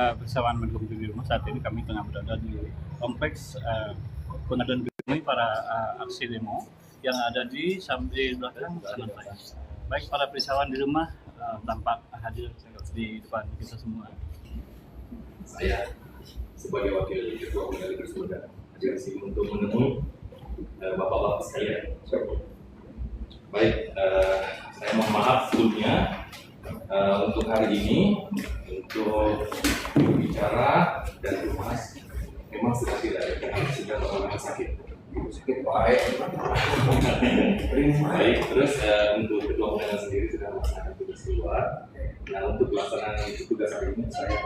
Bersama mendukung di rumah saat ini kami tengah berada di kompleks pengadilan negeri para aksi demo yang ada di samping belakang kanan saya. Baik para persawan di rumah tampak hadir di depan kita semua. Saya sebagai wakil ketua pengadilan Sudah agensi untuk menemui bapak-bapak sekalian. Baik, saya mohon maaf sebelumnya untuk hari ini untuk berbicara dan rumas memang sudah tidak ada karena sudah orang sakit baik. Terus untuk ketua pengadilan sendiri sudah melaksanakan tugas keluar. Nah, untuk pelaksanaan tugas hari ini saya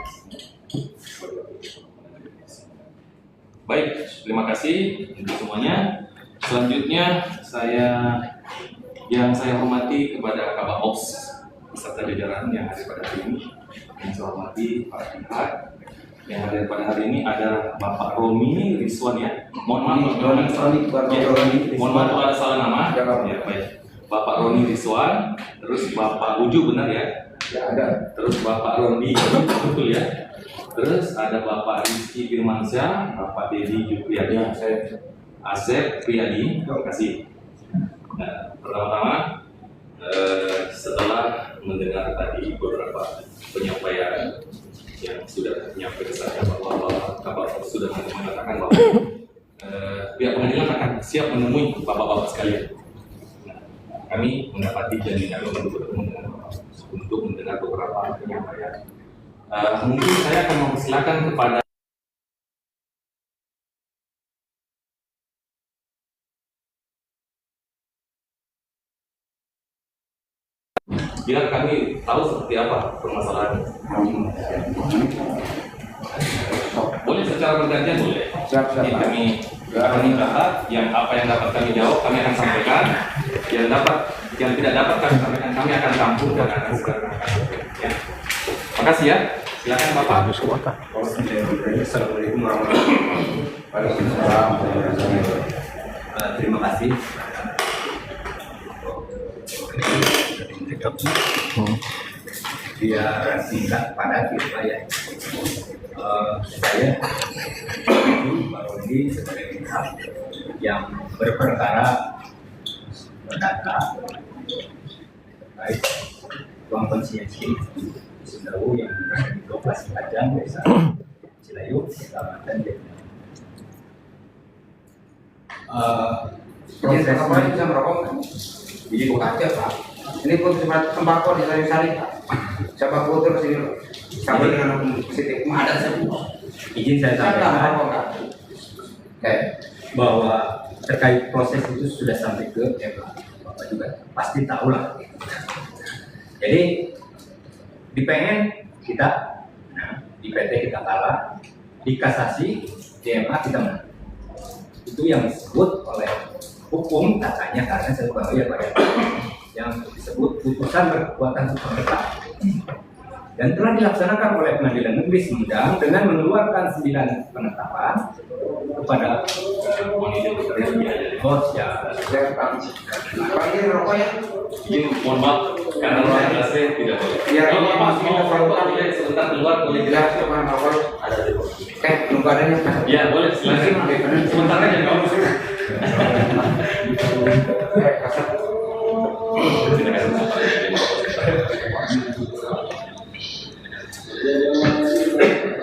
baik, terima kasih untuk semuanya. Selanjutnya yang saya hormati kepada Kabak Ops beserta jajaran yang hadir pada hari ini. Yang saya hormati para pihak yang hadir pada hari ini ada Bapak Romi Rizwan ya. Mohon maaf kalau ada salah nama. Ya, baik. Bapak Roni Rizwan, terus Bapak Uju benar ya? Ya ada. Terus Bapak Rondi betul ya? Terus ada Bapak Rizky Firmansyah, Bapak Dedi Jupriyadi, Asep Priyadi. Terima kasih. Nah, pertama-tama setelah mendengar tadi beberapa penyampaian yang sudah menyampaikan saya bahwa Bapak sudah mengatakan bahwa pihak pengadilan akan siap menemui bapak-bapak sekalian. Nah, kami mendapati jaminan untuk bertemu dengan Bapak untuk mendengar beberapa penyampaian. Mungkin saya akan mempersilakan kepada biar kami tahu seperti apa permasalahan. Boleh secara bergantian boleh. Jadi kami akan mencatat yang apa yang dapat kami jawab kami akan sampaikan, yang tidak dapat kami sampaikan kami akan campur dan akan segera. Ya. Makasih ya. Silakan Bapak. Assalamualaikum warahmatullahi wabarakatuh. Terima kasih. Biar singkat padat gitu ya. Saya Pak Rudi sebagai pihak yang berperkara perdata baik uang konsinyasi Sundawu yang di lokasi Padang, Desa Cilayuk, Kecamatan Jepang. Proses apa ini bisa merokok? Jadi buka aja Pak. Ini pun tembakau di sari-sari Pak. Siapa kotor sini sampai dengan hukum positif ada semua. Izin saya sampaikan bahwa terkait proses itu sudah sampai ke MA. Bapak juga pasti tahu lah. Jadi di PN kita, di PT kita kalah, di kasasi, di MA kita menang. Itu yang disebut oleh hukum katanya karena saya tahu ya Pak ya, yang disebut putusan berkekuatan hukum tetap dan telah dilaksanakan oleh Pengadilan Negeri Sumedang dengan mengeluarkan 9 penetapan kepada Ini mohon maaf karena ruang kelasnya tidak boleh. Kalau Bapak mau sebentar keluar boleh jelas ada di nunggu adanya ya boleh silakan sebentar aja nggak usah.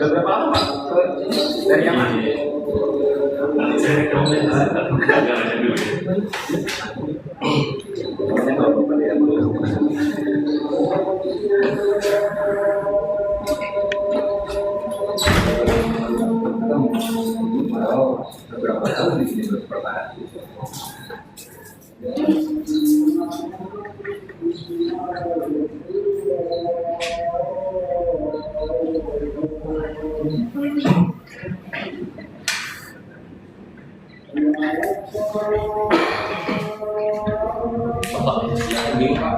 Berapa lama Pak? Dari yang mana? Nanti saya komen aja dulu. Beberapa tahun di sini berperan. Bapak silakan dulu Pak.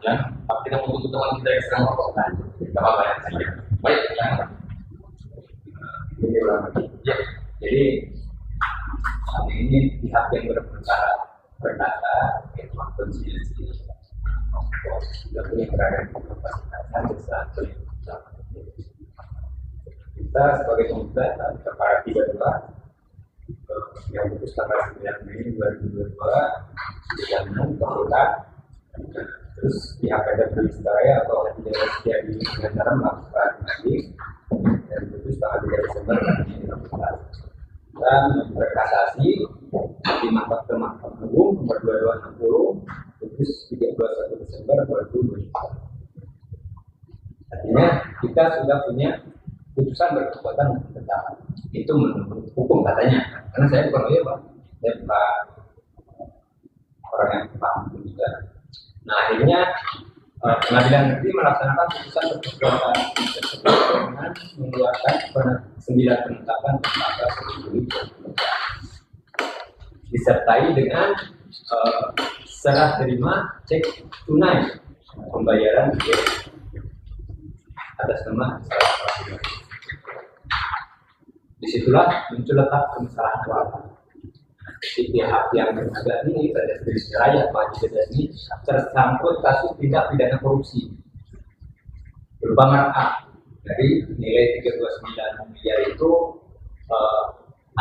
Ya, tapi kita mau tunggu teman kita yang sedang melakukan. Tidak apa-apa ya saja. Baik, ya. Ini ulang lagi. Ya. Jadi saat ini pihak yang berperkara berdata yaitu konsilisi sudah punya berada di kapasitasnya besar. Kita sebagai penggugat perkara 32 yang putus tanggal 9 Mei 2022 dengan penggugat. Terus pihak PT Prilistaraya atau tidak setia di negara melakukan lagi dan putus tanggal 3 Desember 2016 dan berkasasi di Mahkamah Agung nomor 2260 putus 31 Desember 2022. Artinya kita sudah punya putusan berkekuatan tetap. Itu menurut hukum katanya. Karena saya bukan lawyer, Pak. Saya bukan orang yang paham juga. Nah, akhirnya pengadilan negeri melaksanakan putusan berkekuatan dengan mengeluarkan 9 penetapan tersangka disertai dengan serah terima cek tunai pembayaran atas nama. Disitulah muncul letak permasalahan awal. Si pihak yang berada ini pada Prilistaraya Pak ini tersangkut kasus tindak pidana korupsi berupa markup. Jadi nilai 329 miliar itu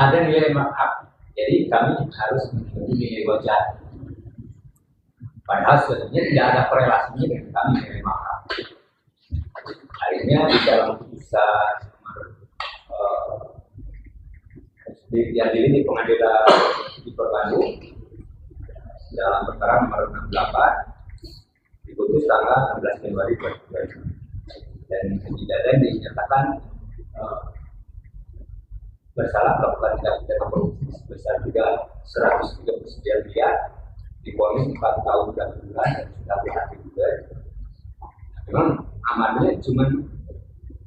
ada nilai markup. Jadi kami harus menunggu nilai wajar. Padahal sebenarnya tidak ada korelasinya dengan kami nilai markup. Akhirnya di dalam putusan yang di pengadilan di Bandung dalam perkara nomor 68 diputus tanggal 16 Januari 2020 dan kejadian dinyatakan bersalah melakukan tindak pidana korupsi sebesar juga 139 miliar divonis 4 tahun dan bulan dan sudah PHP juga. Memang amannya cuma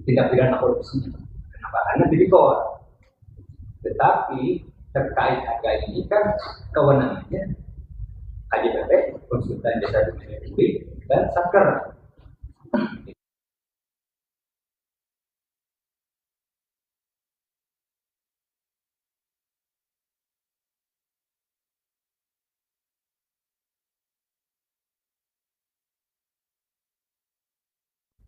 tindak pidana korupsi. Kenapa? Karena tipikor. Tetapi terkait harga ini kan kewenangannya KJPP, Konsultan Jasa Pelayanan Publik, dan Satker.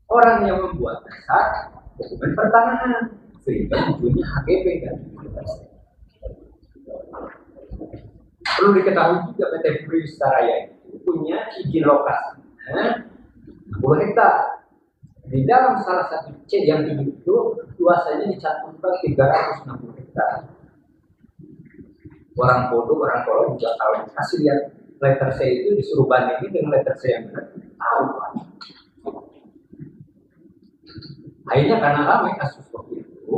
Orang yang membuat dasar dokumen pertanahan sehingga munculnya HGB dan perlu diketahui juga PT Prilistaraya itu punya izin lokasinya 60 hektar. Di dalam salah satu C yang itu luasannya dicantumkan 360 hektar. Orang bodoh, orang tolong juga tahu. Kasih lihat letter C itu disuruh bandingin dengan letter C yang benar. Tahu. Akhirnya karena ramai kasus seperti itu,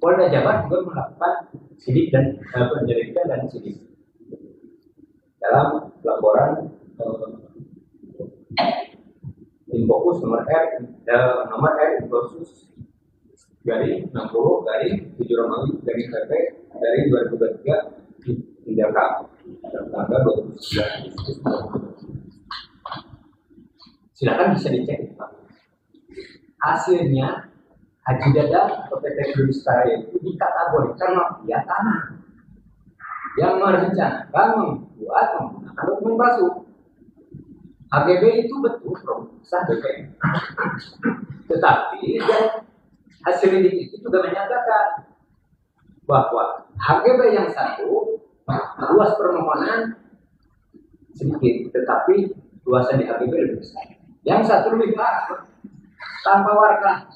Polda Jabar juga melakukan sidik dan penyelidikan dan sidik dalam laporan Infokus nomor R khusus dari 60 dari 7 Romawi dari PP dari 2023 tindakan tanggal 29 Agustus. Silakan bisa dicek. Hasilnya Haji Dada atau PT Prilistaraya itu dikategorikan mafia tanah yang merencanakan membuat menggunakan dokumen palsu. HGB itu betul sah BPN. Tetapi hasil lidik itu juga menyatakan bahwa HGB yang satu luas permohonan sedikit, tetapi luasan di HGB lebih besar. Yang satu lebih besar tanpa warga.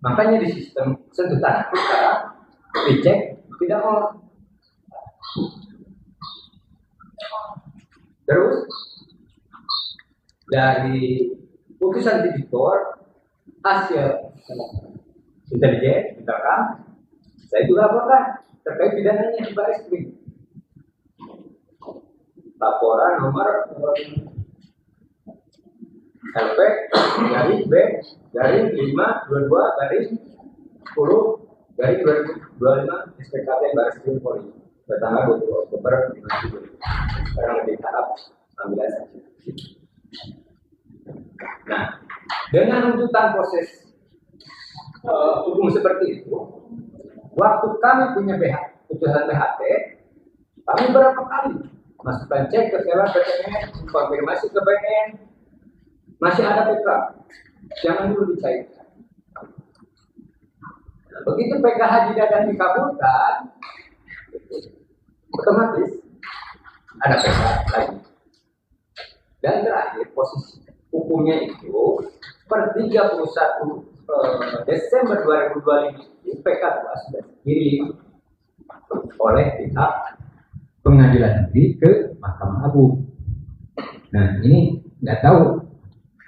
Makanya di sistem sentuhan sekarang dicek tidak on. Terus dari putusan tipikor hasil intelijen misalkan saya juga laporkan terkait pidananya di Baris Krim. Laporan nomor LP garis B garis 522 garis 10 garis 2025 SPKT Baris Krim Polri bertanggal 20 Oktober 2020. Sekarang lebih tahap ambilan saksi. Nah, dengan tuntutan proses hukum seperti itu, waktu kami punya putusan BHT, kami berapa kali masukkan cek ke sewa PTN, konfirmasi ke PTN, masih ada PK, jangan dulu dicairkan. Nah, begitu PK Haji Dadan dikabulkan, otomatis ada PK lagi. Dan terakhir posisi hukumnya itu per 31 Desember 2025 PK 2 sudah dikirim oleh pihak pengadilan negeri ke Mahkamah Agung. Nah ini nggak tahu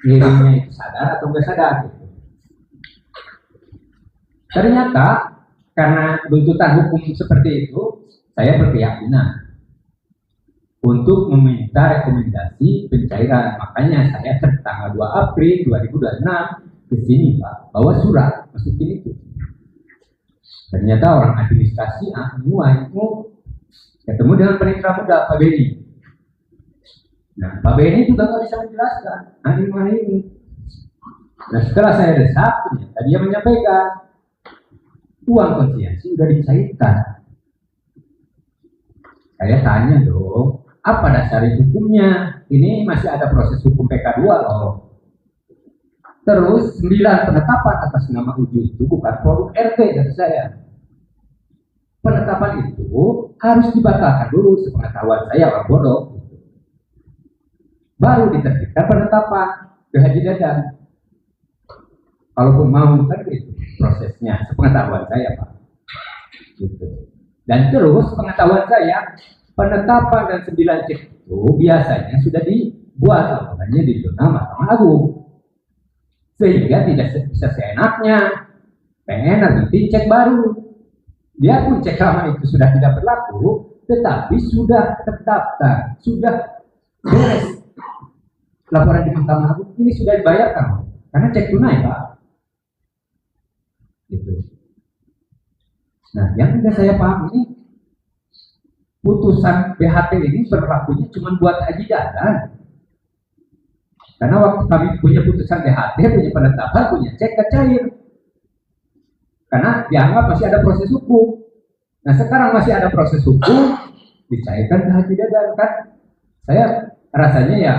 kirimnya itu sadar atau nggak sadar. Ternyata karena tuntutan hukum seperti itu, saya berkeyakinan untuk meminta rekomendasi pencairan. Makanya saya tanggal 2 April 2026 ke sini Pak, bawa surat masukin itu. Ternyata orang administrasi itu ketemu dengan panitera muda Pak Beni. Nah Pak Beni juga nggak bisa menjelaskan ini. Nah setelah saya desak, ternyata dia menyampaikan uang konsinyasi sudah dicairkan. Saya tanya dong, apa dasar hukumnya? Ini masih ada proses hukum PK2 loh. Terus 9 penetapan atas nama Uju itu bukan produk RT dari saya. Penetapan itu harus dibatalkan dulu sepengetahuan saya orang bodoh. Baru diterbitkan penetapan ke Haji Dadan. Kalaupun mau kan itu prosesnya sepengetahuan saya Pak. Gitu. Dan terus pengetahuan saya penetapan dan 9 cek itu biasanya sudah dibuat laporannya di jurnal Mahkamah Agung, sehingga tidak bisa seenaknya pengen nanti cek baru. Dia pun cek lama itu sudah tidak berlaku, tetapi sudah terdaftar, sudah beres laporan di Mahkamah Agung ini sudah dibayarkan karena cek tunai Pak. Gitu. Nah, yang tidak saya paham ini putusan BHT ini berlakunya cuma buat Haji Dadan. Karena waktu kami punya putusan BHT, punya penetapan, punya cek cair. Karena dianggap masih ada proses hukum. Nah sekarang masih ada proses hukum, dicairkan ke Haji Dadan kan? Saya rasanya ya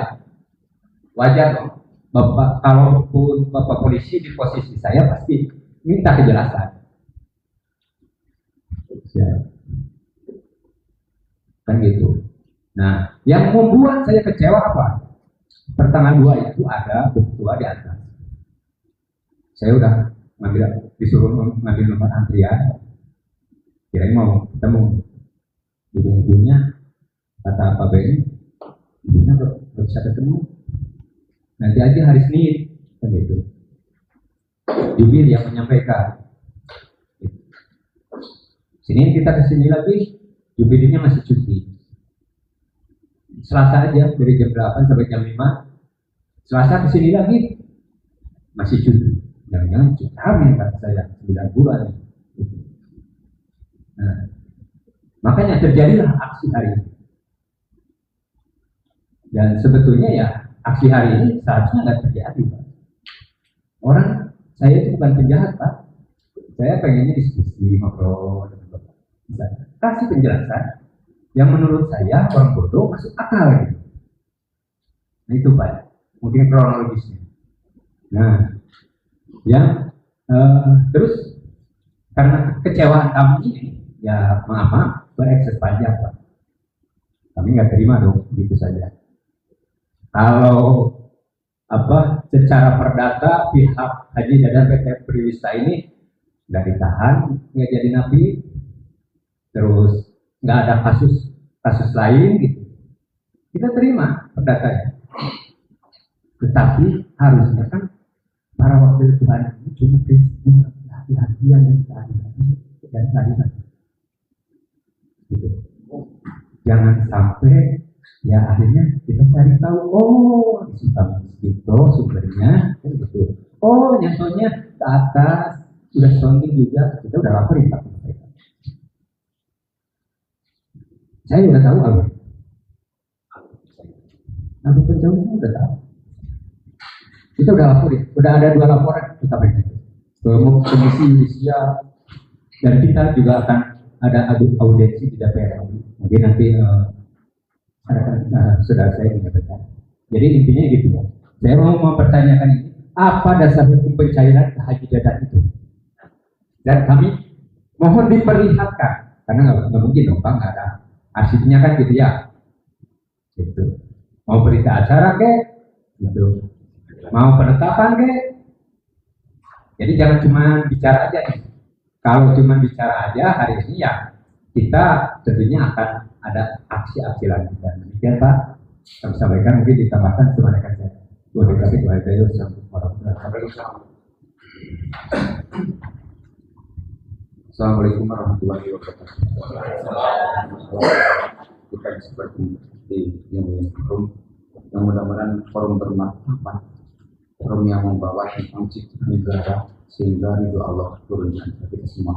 wajar dong. Bapak, kalaupun Bapak polisi di posisi saya pasti minta kejelasan. Ya. Kan gitu. Nah, yang membuat saya kecewa apa? Pertanggal 2 itu ada ketua di atas. Saya udah disuruh ngambil nomor antrian. Kirain mau ketemu. Ujung-ujungnya kata Pak Beni, ibunya belum bisa ketemu. Nanti aja hari Senin, kan gitu. Jubir yang menyampaikan. Senin kita kesini lagi, jubirnya masih cuti. Selasa aja dari jam 8 sampai jam 5. Selasa kesini lagi masih cuti. Jangan-jangan cuti hamil kata saya 9 bulan. Nah, makanya terjadilah aksi hari ini. Dan sebetulnya ya aksi hari ini seharusnya nggak terjadi Pak. Orang saya itu bukan penjahat Pak. Saya pengennya diskusi ngobrol dengan Bapak. Kasih penjelasan yang menurut saya orang bodoh masuk akal gitu. Nah itu Pak, mungkin kronologisnya. Nah, yang terus karena kecewaan kami ini, ya maaf berekses panjang Pak. Kami nggak terima dong, gitu saja. Kalau secara perdata pihak Haji Dadan PT Priwista ini nggak ditahan, nggak jadi napi, terus nggak ada kasus lain gitu. Kita terima perdatanya. Tetapi harusnya kan para wakil Tuhan ini cuma hati-hatian dan keadilan. Gitu. Jangan sampai ya akhirnya kita cari tahu, oh di Sumbang itu sumbernya kan gitu. Oh nyatanya ke atas udah sounding juga, kita udah laporin Pak mereka. Saya udah tahu Abu Pencuri udah tahu. Kita udah laporin, udah ada 2 laporan kita KPK. Komisi Yudisial dan kita juga akan ada audiensi di DPR. Mungkin nanti saudara saya menyampaikan. Jadi intinya gitu ya. Saya mau mempertanyakan ini, apa dasar hukum pencairan Haji Dadan itu? Dan kami mohon diperlihatkan, karena nggak mungkin dong Pak, nggak ada arsipnya kan gitu ya. Gitu. Mau berita acara ke, gitu. Mau penetapan ke. Jadi jangan cuma bicara aja nih. Kalau cuma bicara aja hari ini ya kita tentunya akan ada aksi-aksi lanjutan. Demikian Pak, kami sampaikan, mungkin ditambahkan semuanya saya. Terima kasih Assalamualaikum warahmatullahi wabarakatuh. Kita seperti di forum yang mudah-mudahan forum bermanfaat, forum yang membawa tentang cipta negara sehingga ridho Allah turun di antara kita semua.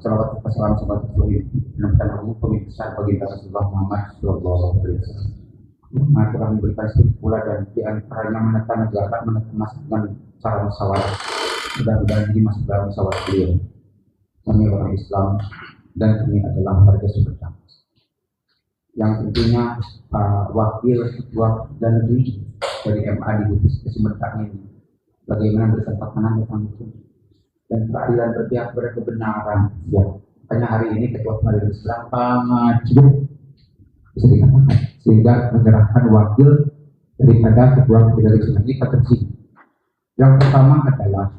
Salawat wassalam sebagai menemukan hukum pembicaraan bagi Rasulullah Muhammad Sallallahu Alaihi Wasallam. Maka telah memberikan studi pula dan di antaranya menata negara, menata masa dengan cara musyawarah. Mudah-mudahan ini masuk dalam musyawarah beliau. Kami orang Islam dan kami adalah warga Sumedang. Yang tentunya wakil ketua dan negeri dari MA diutus ke Sumedang ini. Bagaimana bertepatan dengan hukum dan keadilan berpihak pada kebenaran. Ya, hanya hari ini ketua pengadilan Islam sangat cukup bisa dikatakan sehingga menyerahkan wakil daripada ketua pengadilan Islam ini ke sini. Yang pertama adalah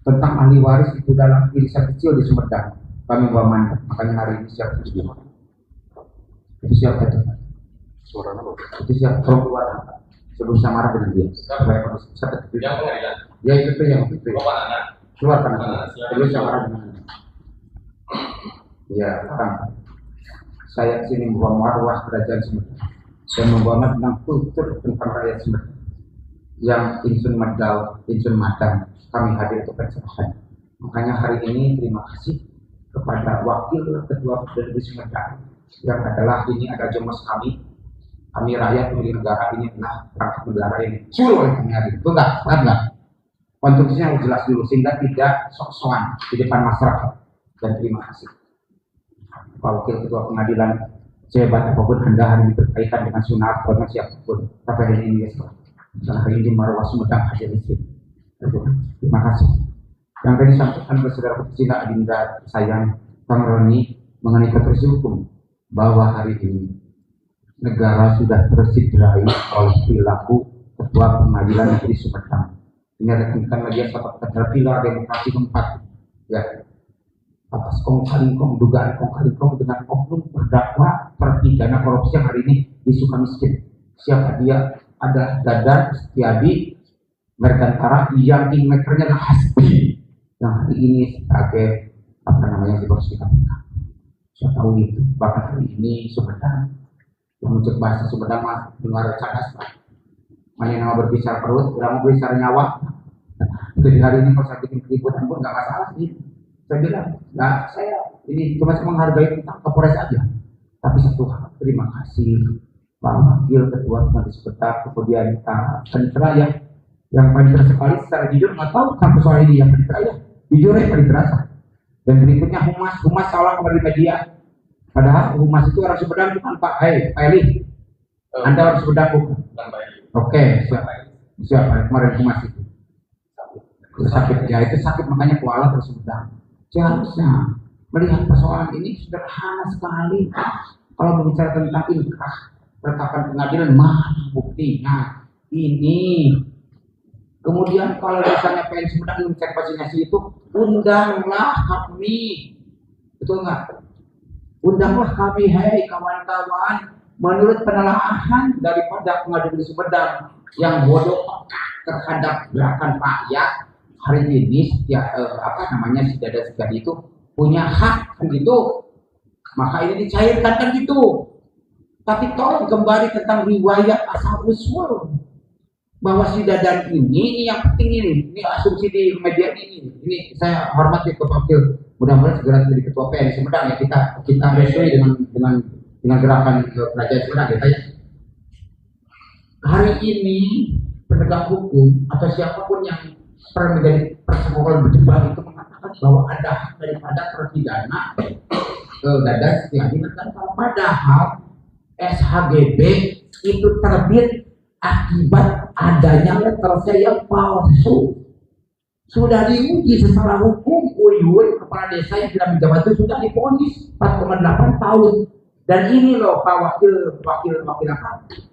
tentang ahli waris itu dalam irisan kecil di Sumedang. Kami bawa mantap, makanya hari ini siap itu siap itu. Suara apa? Itu siap perempuan. Sebelum saya marah dengan dia. Siapa itu? Yang pengadilan. Ya itu yang itu. Keluar karena terus saya marah dengan dia. Ya, sekarang saya sini membawa marwah kerajaan Sumedang dan membawa tentang kultur tentang rakyat Sumedang. Yang insun madang kami hadir untuk pencerahan. Makanya hari ini terima kasih kepada wakil ketua dari Sumedang yang adalah ini ada jemos kami rakyat pemilik negara, ini adalah perangkat negara yang dicuri oleh kami hari itu enggak konstruksinya harus jelas dulu sehingga tidak sok-sokan di depan masyarakat. Dan terima kasih Pak Wakil Ketua Pengadilan, sehebat apapun Anda hari ini berkaitan dengan sunat atau siapapun, tapi hari ini hari ini marwah Sumedang hadir di sini. Terima kasih. Yang tadi sampaikan oleh saudara Presiden Adinda sayang Kang Roni mengenai konstruksi hukum bahwa hari ini negara sudah tercederai oleh perilaku ketua pengadilan negeri Sumedang. Ini ada tentang lagi satu pilar demokrasi keempat, ya atas kong-kali-kong dugaan kong-kali-kong dengan oknum terdakwa terpidana korupsi yang hari ini di Sukamiskin. Siapa dia? Ada Dadan Setiadi Mergantara yang kingmakernya adalah Hasbi yang hari ini sebagai bos di KPK. Saya tahu itu. Bahkan hari ini Sumedang yang mencek bahasa Sumedang mah dengar cadas. Mana nama berbicara perut, udah mau berbicara nyawa. Jadi hari ini kalau saya bikin keributan pun nggak masalah sih. Saya bilang, nah saya ini cuma menghargai tentang Kapolres aja. Tapi satu hal, terima kasih Pak Wakil Ketua Pengadilan Sumedang, kemudian Panitera yang panitera sekali secara jujur nggak tahu tentang persoalan ini yang panitera ya. Jujur ya panitera. Dan berikutnya Humas salah kembali media. Padahal Humas itu orang Sumedang bukan Pak Eli. Anda harus Sumedang bukan? Oke, siapa kemarin Humas itu? Sakit ya, itu sakit makanya kualat terus Sumedang. Seharusnya melihat persoalan ini sederhana sekali. Kalau berbicara tentang inkrah, penetapan pengadilan mana buktinya? ini. Kemudian kalau misalnya pengen Sumedang mencek vaksinasi itu, undanglah kami, betul nggak? Undanglah kami, hei kawan-kawan. Menurut penelaahan daripada Pengadilan Sumedang yang bodoh terhadap gerakan rakyat, hari ini setiap si dada itu punya hak kan gitu. Maka ini dicairkan kan gitu. Tapi tolong kembali tentang riwayat asal usul bahwa si Dadan ini yang penting ini asumsi di media ini saya hormati Ketua Wakil, mudah-mudahan segera menjadi Ketua PN Sumedang ya, kita restui dengan gerakan kerajaan Sumedang ya. Hari ini penegak hukum atau siapapun yang pernah menjadi persekongkolan berdebat itu mengatakan bahwa ada hak daripada terpidana Dadan Setiadi Nurtanto, padahal SHGB itu terbit akibat adanya letter C yang palsu. Sudah diuji secara hukum, Uyun kepala desa yang tidak menjabat itu sudah divonis 4,8 tahun. Dan ini loh Pak Wakil apa?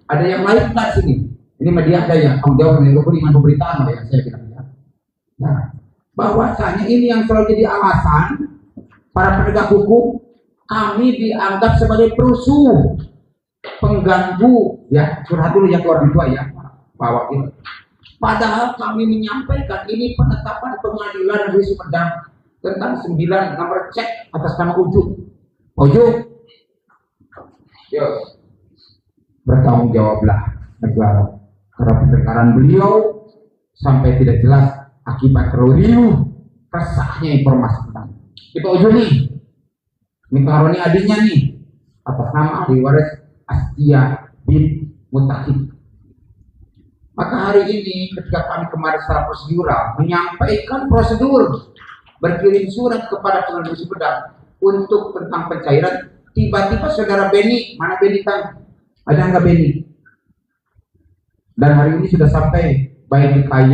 Ada yang lain nggak sini? Ini media ada yang tanggung jawab dengan pemberitaan yang saya bilang. Nah, bahwasanya ini yang selalu jadi alasan para penegak hukum, kami dianggap sebagai perusuh, pengganggu, ya curhat dulu ya ke orang tua ya Pak Wakil. Padahal kami menyampaikan ini penetapan pengadilan negeri Sumedang tentang 9 nomor cek atas nama Ujuk. Yo, bertanggung jawablah negara karena pertengkaran beliau sampai tidak jelas akibat riuh resahnya informasi tentang itu Ujuk nih. Ini Karoni adiknya nih atas nama ahli waris Astia bin Mutahid. Maka hari ini ketika kami kemarin secara prosedural menyampaikan prosedur berkirim surat kepada Pengadilan Sumedang untuk tentang pencairan, tiba-tiba saudara Beni, mana Beni kan? Ada nggak Beni? Dan hari ini sudah sampai baik di KY,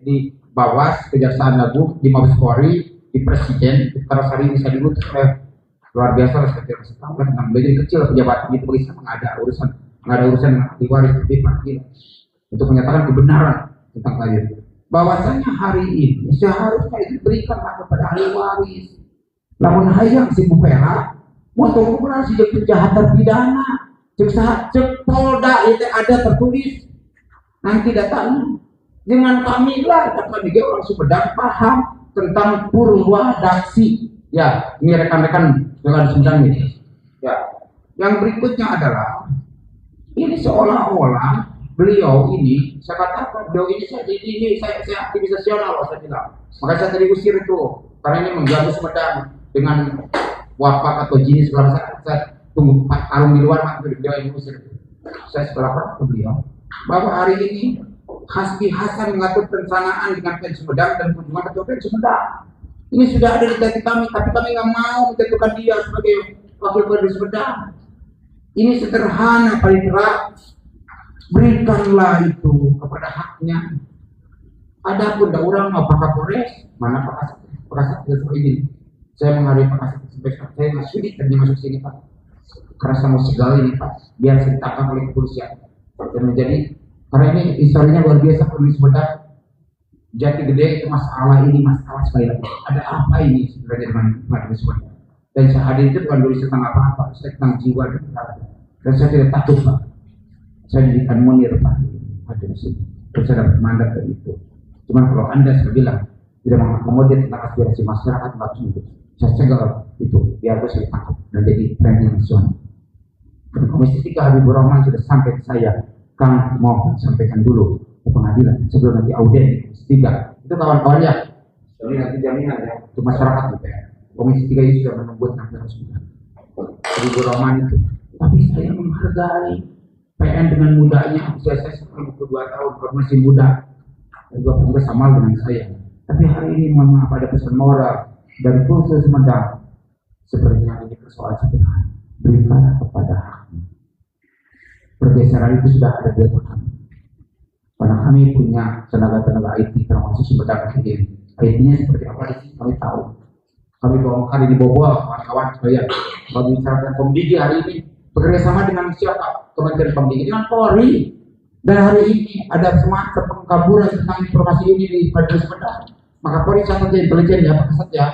di Bawas, Kejaksaan Agung, di Mabes Polri, di Presiden, di Karasari bisa dilutus luar biasa respect setangga dengan belajar kecil pejabat itu bagi saya nggak ada urusan dengan ahli waris tapi parkir untuk menyatakan kebenaran tentang klien bahwasanya hari ini seharusnya itu diberikan kepada ahli waris. Namun hayang si Bupera untuk ukuran si kejahatan pidana cek Polda itu ada tertulis nanti datang dengan kami lah kami orang Sumedang paham tentang purwadaksi ya. Ini rekan-rekan dengan Sumedang ini. Ya. Yang berikutnya adalah ini seolah-olah beliau ini, saya katakan beliau ini saya aktivis nasional saya bilang. Maka saya tadi usir itu karena ini mengganggu Sumedang dengan wapak atau jenis segala saya tunggu tarung di luar maka beliau yang usir. Saya setelah pernah ke beliau bahwa hari ini Hasbi Hasan mengatur perencanaan dengan PN Sumedang dan kunjungan ketua PN Sumedang. Ini sudah ada di hati kami, tapi kami nggak mau menjatuhkan dia sebagai wakil Pengadilan Sumedang. Ini sederhana, paling keras. Berikanlah itu kepada haknya. Adapun dah orang mau Pak Kapolres, mana Pak Kasat ini. Saya menghadapi Pak Kasat sampai saya nggak sulit tadi masuk sini Pak. Karena saya mau segala ini Pak, biar saya ditangkap oleh kepolisian. Dan menjadi karena ini historinya luar biasa Pengadilan Sumedang. Jati Gede itu masalah sekali lagi. Ada apa ini sebenarnya dengan Pengadilan Sumedang? Dan saya hadir itu bukan tulis tentang apa-apa, saya tentang jiwa dan raga. Dan saya tidak takut Pak. Saya jadikan monir Pak. Hadir di sini. Dan saya dapat mandat dari itu. Cuma kalau Anda saya bilang tidak mengakomodir tentang aspirasi masyarakat nggak itu, saya cegah itu biar saya ditangkap dan jadi trending nasional. Komisi 3 Habibur Rahman sudah sampai ke saya, Kang mohon sampaikan dulu ke pengadilan sebelum nanti audien di Komisi 3. Itu kawan-kawan ya. Jadi nanti jaminan ya untuk masyarakat DPR. Komisi 3 ini sudah menunggu nanti semua. Habibur Rahman itu. Tapi saya menghargai PN dengan mudanya. Usia saya 22 tahun, masih muda. Dan juga sama dengan saya. Tapi hari ini mohon maaf ada pesan moral dari Polda Sumedang. Sebenarnya ini persoalan sederhana. Berikan kepada haknya. Pergeseran itu sudah ada di kami. Karena kami punya tenaga-tenaga IT termasuk Sumedang sendiri. IT-nya seperti apa sih? Kami tahu. Kami bongkar ini bobol kawan-kawan sekalian. Kalau bicarakan Komdigi hari ini bekerja sama dengan siapa? Kementerian Komdigi dengan Polri. Dan hari ini ada semacam pengkaburan tentang informasi ini di Padang Sumedang. Maka Polri sangat intelijen ya Pak Kasat ya.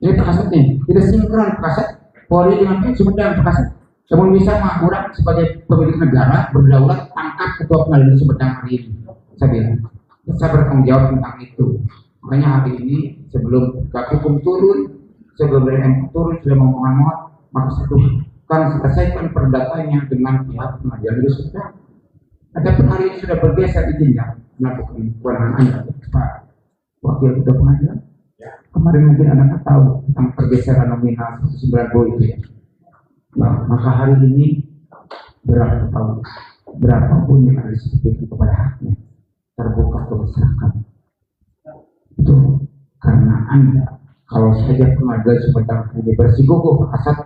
Ini Pak Kasat nih, tidak sinkron Pak Kasat. Polri dengan Pak Sumedang Pak Kasat. Namun bisa orang sebagai pemilik negara berdaulat tangkap ketua pengadilan Sumedang hari ini. Saya bilang, saya bertanggung jawab tentang itu. Makanya hari ini sebelum hukum turun, sebelum BNN turun sudah memohon-mohon, maka kan selesaikan perdatanya dengan pihak pengadilan Sumedang. Adapun hari ini sudah bergeser izin ya melakukan kewenangan Anda Pak Wakil Ketua Pengadilan. Kemarin mungkin Anda tahu tentang pergeseran nominal 190 itu ya. Nah, maka hari ini berapapun yang ada di kepada haknya terbuka ke masyarakat. Itu karena Anda kalau saja pengadilan Sumedang ini bersikukuh Pak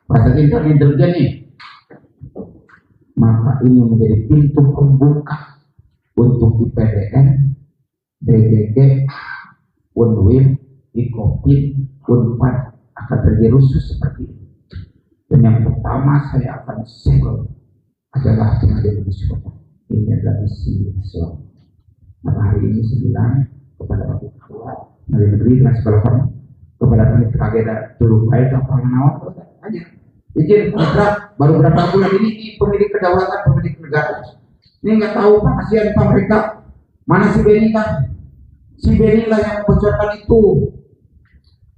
Kasat intelijen nih, maka ini menjadi pintu pembuka untuk IPDN, BGG, UNWIL, IKOPID, UNPAD akan terjadi rusuh seperti ini. Dan yang pertama saya akan segel adalah pengadilan di Sumedang. Ini adalah misi nasional. Maka hari ini saya bilang kepada Bapak Ketua Pengadilan Negeri dengan segala hormat, kepada Panitia Agenda Tulu Baik dan Pengenalan aja. Izin kontrak baru berapa bulan ini pemilik kedaulatan pemilik negara. Ini nggak tahu Pak, kasihan Pak mereka. Mana si Beni kan? Si Beni lah yang bocorkan itu.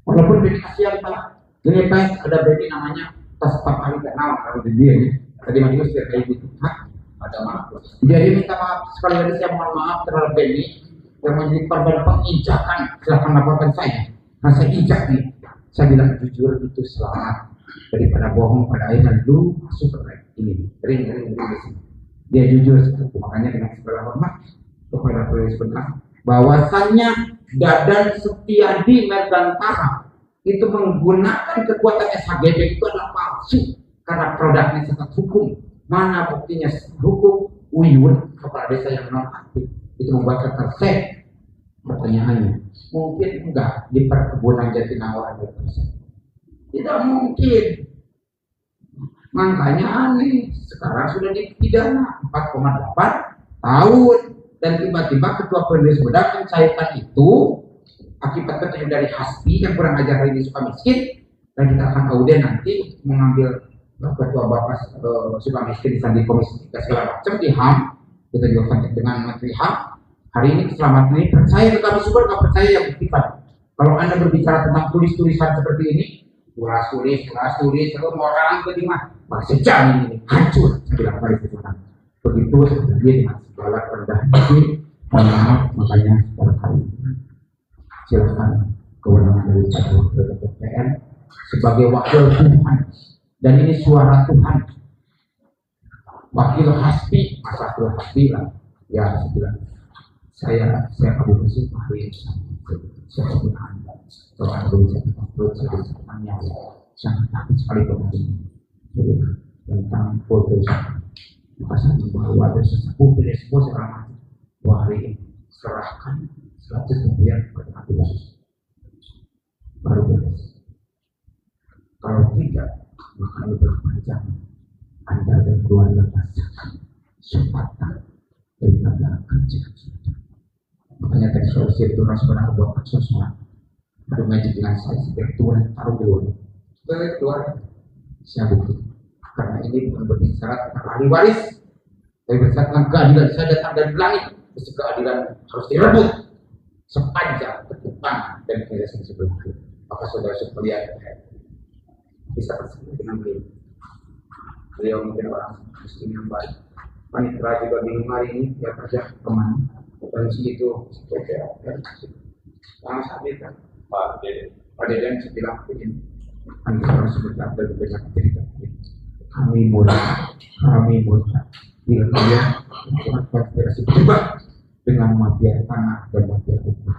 Walaupun Beni kasihan Pak. Ini Pak ada Beni namanya tas Pak Ali kenal kalau dia ya. Tadi majelis dia kayak gitu. Ada maaf. Jadi minta maaf sekali lagi, saya mohon maaf terhadap Beni yang menjadi korban penginjakan. Silahkan laporkan saya. Nah saya injak nih. Saya bilang jujur itu selamat daripada bohong pada akhirnya lu masuk ke ini ring dia jujur seperti itu. Makanya dengan segala hormat kepada polisi benar bahwasannya Dadan Setiadi Mergantara itu menggunakan kekuatan SHGB itu adalah palsu karena produknya sangat hukum. Mana buktinya hukum? Uyun kepala desa yang nonaktif itu membaca resep. Pertanyaannya mungkin enggak di perkebunan Jatinangor ada resep? Tidak mungkin. Makanya aneh. Sekarang sudah dipidana 4,8 tahun. Dan tiba-tiba ketua pengadilan Sumedang mencairkan itu akibat pertanyaan dari Hasbi yang kurang ajar hari ini suka miskin. Dan kita akan audit nanti mengambil ketua bapak suka miskin di sandi komisi segala macam di HAM. Kita juga kontak dengan Menteri HAM. Hari ini keselamatan ini percaya ke kami super, nggak percaya yang buktikan. Kalau Anda berbicara tentang tulis-tulisan seperti ini, tulis, kalau orang kedima masih jamin ini hancur. Saya bilang pada itu begitu sebenarnya dengan segala rendah hati. Maaf, makanya barangkali silakan kewenangan dari Wakil PN sebagai wakil Tuhan, dan ini suara Tuhan. Wakil Hasbi, masa wakil Hasbi lah, ya saya bilang saya Abu Bersih hari ini saya pun Anda. Kalau Anda bisa takut, saya bisa tanya, sangat takut sekali kemudian. Jadi tentang foto pasal bahwa ada sesepuh berespo segala macam. Wah hari ini serahkan 100 miliar kepada Abdullah baru beres. Kalau tidak, maka berpanjang Anda dan keluarga rasakan sempatan daripada kerja. Makanya tadi solusi itu sebenarnya buat sesuatu. Ada ngaji dengan saya sebagai Tuhan taruh di luar. Sebagai keluar, saya bukti. Karena ini bukan berbicara tentang ahli waris, tapi berbicara tentang keadilan. Saya datang dari langit, mesti keadilan harus direbut sepanjang pertimbangan dan penjelasan sebelum itu. Maka saudara sekalian bisa bersama dengan beliau. Beliau mungkin orang muslim yang baik. Panitra juga bingung hari ini dia kerja kemana? Potensi itu sama saja kan Pak Deden bilang begini, Anda harus berkata banyak cerita. Kami mudah bila kalian membuat konspirasi berubah dengan mafia tanah dan mafia hukum.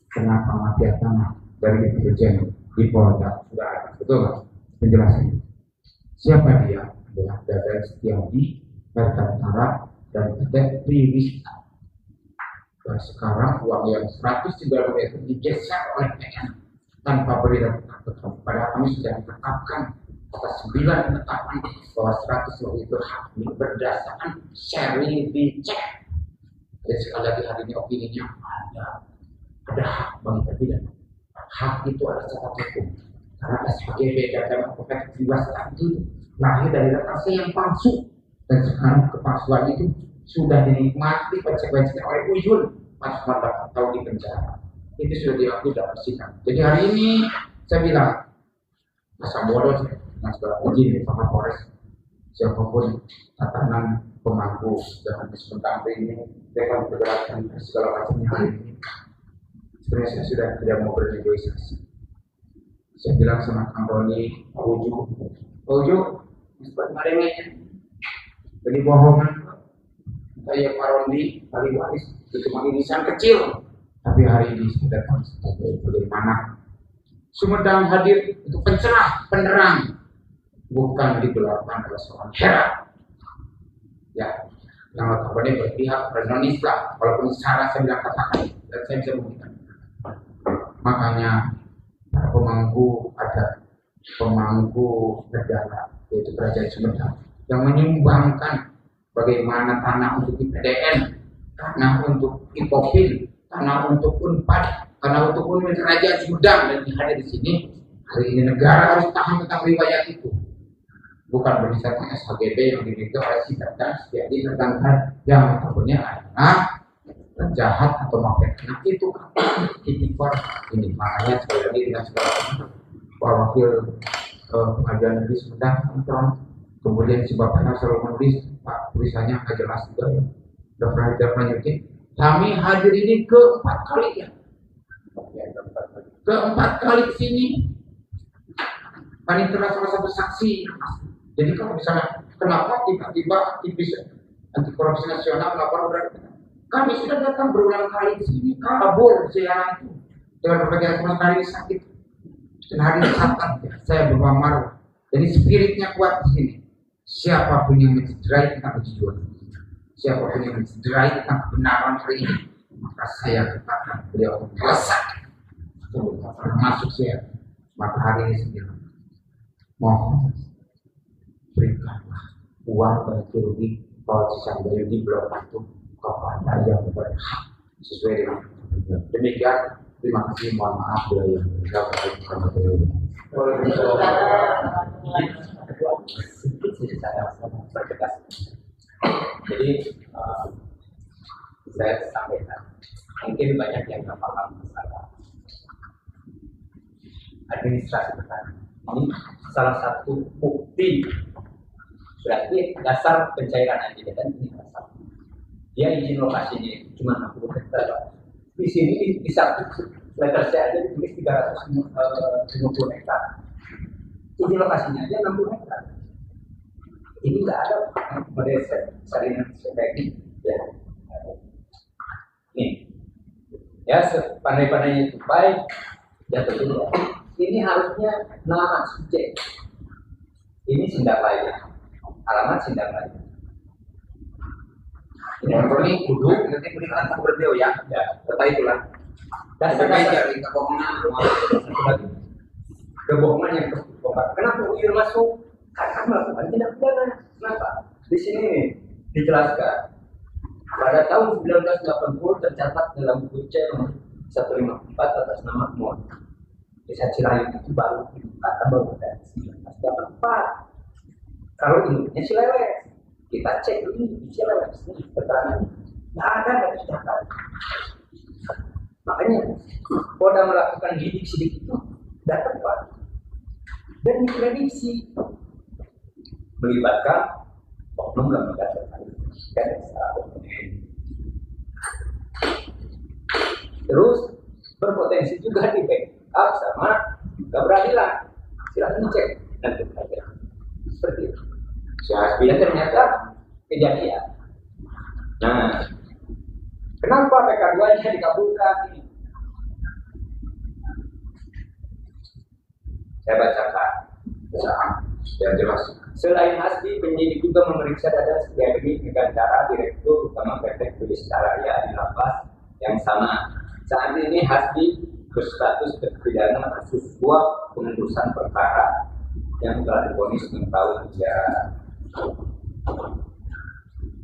Kenapa mafia tanah dari intelijen di Polda sudah ada, betul nggak penjelasannya? Siapa dia? Adalah Dadan Setiadi Mergantara dan Tete Triwisata. Dan sekarang uang yang 130 itu digeser oleh PN tanpa berita tetap. Padahal kami sudah ditetapkan atas 9 penetapan bahwa 100 loh itu hak milik berdasarkan sharing dicek. Jadi sekali lagi hari ini opininya ada hak bagi terpidana. Hak itu adalah catat hukum. Karena SPGB dan Profesi Jiwasraya itu lahir dari redaksi yang palsu, dan sekarang kepalsuan itu sudah dinikmati konsekuensinya oleh Uyun pas 8 tahun di penjara. Itu sudah diakui dalam sidang. Jadi hari ini saya bilang masa bodoh dengan segala izin sama Polres siapapun tatanan pemangku dengan sebentar ini dengan pergerakan segala macamnya hari ini. Sebenarnya saya sudah tidak mau bernegosiasi. Saya bilang sama Kang Roni, Pak Uju, seperti mereka jadi bohongan. Saya Pak Rondi, kali waris, itu cuma irisan kecil. Tapi hari ini sudah tahu bagaimana Sumedang hadir itu pencerah, penerang, bukan digelapkan oleh seorang heran. Ya, yang notabene berpihak pada non-Islam, walaupun secara saya bilang katakan, dan saya bisa membuktikan. Makanya para pemangku ada pemangku negara, yaitu Kerajaan Sumedang, yang menyumbangkan bagaimana tanah untuk IPDN, tanah untuk IPOPIN, tanah untuk UNPAD, tanah untuk Universitas Kerajaan Sumedang, dan hadir di sini. Hari ini negara harus paham tentang riwayat itu, bukan berdasarkan SHGB yang dimiliki oleh Sidang dan Setiadi tentang yang notabene adalah penjahat atau mafia anak itu tipikor ini. Makanya sekali lagi dengan segala Pak Wakil Pengadilan Negeri Sumedang, kemudian si bapaknya selalu menulis, Pak tulisannya nggak jelas juga ya. Dokter lanjutin, kami hadir ini keempat kali ya, keempat kali ke sini. Panitera salah satu saksi. Jadi kalau misalnya kenapa tiba-tiba aktivis anti korupsi nasional melapor berarti kami sudah datang berulang kali ke sini, kabur siaran itu dengan berbagai macam kali sakit. Dan hari ini catat saya bermamar. Jadi spiritnya kuat di sini. Siapapun yang mencederai tentang kejujuran, siapapun yang mencederai tentang kebenaran hari ini, maka saya katakan beliau merasa termasuk saya. Maka hari ini sendiri mohon berikanlah uang bagi rugi kalau Cisangga di blok itu kepada yang berhak sesuai dengan demikian. Terima kasih, mohon maaf bila yang Jadi saya sampaikan, mungkin banyak yang tidak paham masalah administrasi pertanian. Ini salah satu bukti berarti dasar pencairan APBN ini dasar. Dia izin lokasinya cuma 60 hektar. Di sini di satu letter saya aja ditulis 350 hektar. Izin lokasinya aja 60 hektar. Ini nggak ada mereset salinan sebagai ya. Nih, ya sepandai-pandainya itu baik, jatuh dulu. Ini harusnya nama subjek. Ini Sindarlaya, alamat Sindarlaya. ini kudu nanti berikan ke beliau ya. Ya, Kata itulah. dasar-dasar Jadi kebohongan. kebohongan yang terbongkar. Kenapa Uyun masuk? Karena melakukan tindak pidana. Kenapa? Di sini nih dijelaskan. Pada tahun 1980 tercatat dalam buku C nomor 154 atas nama Mon. Desa Cirayung itu baru dibuka tahun 1984. Kalau induknya Cileles, kita cek dulu di Cileles nih keterangannya. Nggak ada kebijakan. Makanya Polda melakukan sidik itu datang Pak dan diprediksi melibatkan oknum lembaga terkait dan secara terus berpotensi juga di backup sama keberadilan. Silahkan dicek nanti aja seperti itu. Dan ternyata kejadian. Nah, kenapa PK2-nya dikabulkan ini? Saya bacakan. Ya jelas. Selain Hasbi, penyidik juga memeriksa data Setiadi Megantara, Direktur Utama PT Tulistaraya di lapas yang sama. Saat ini Hasbi berstatus terpidana kasus suap pengurusan perkara yang telah divonis 6 tahun ya.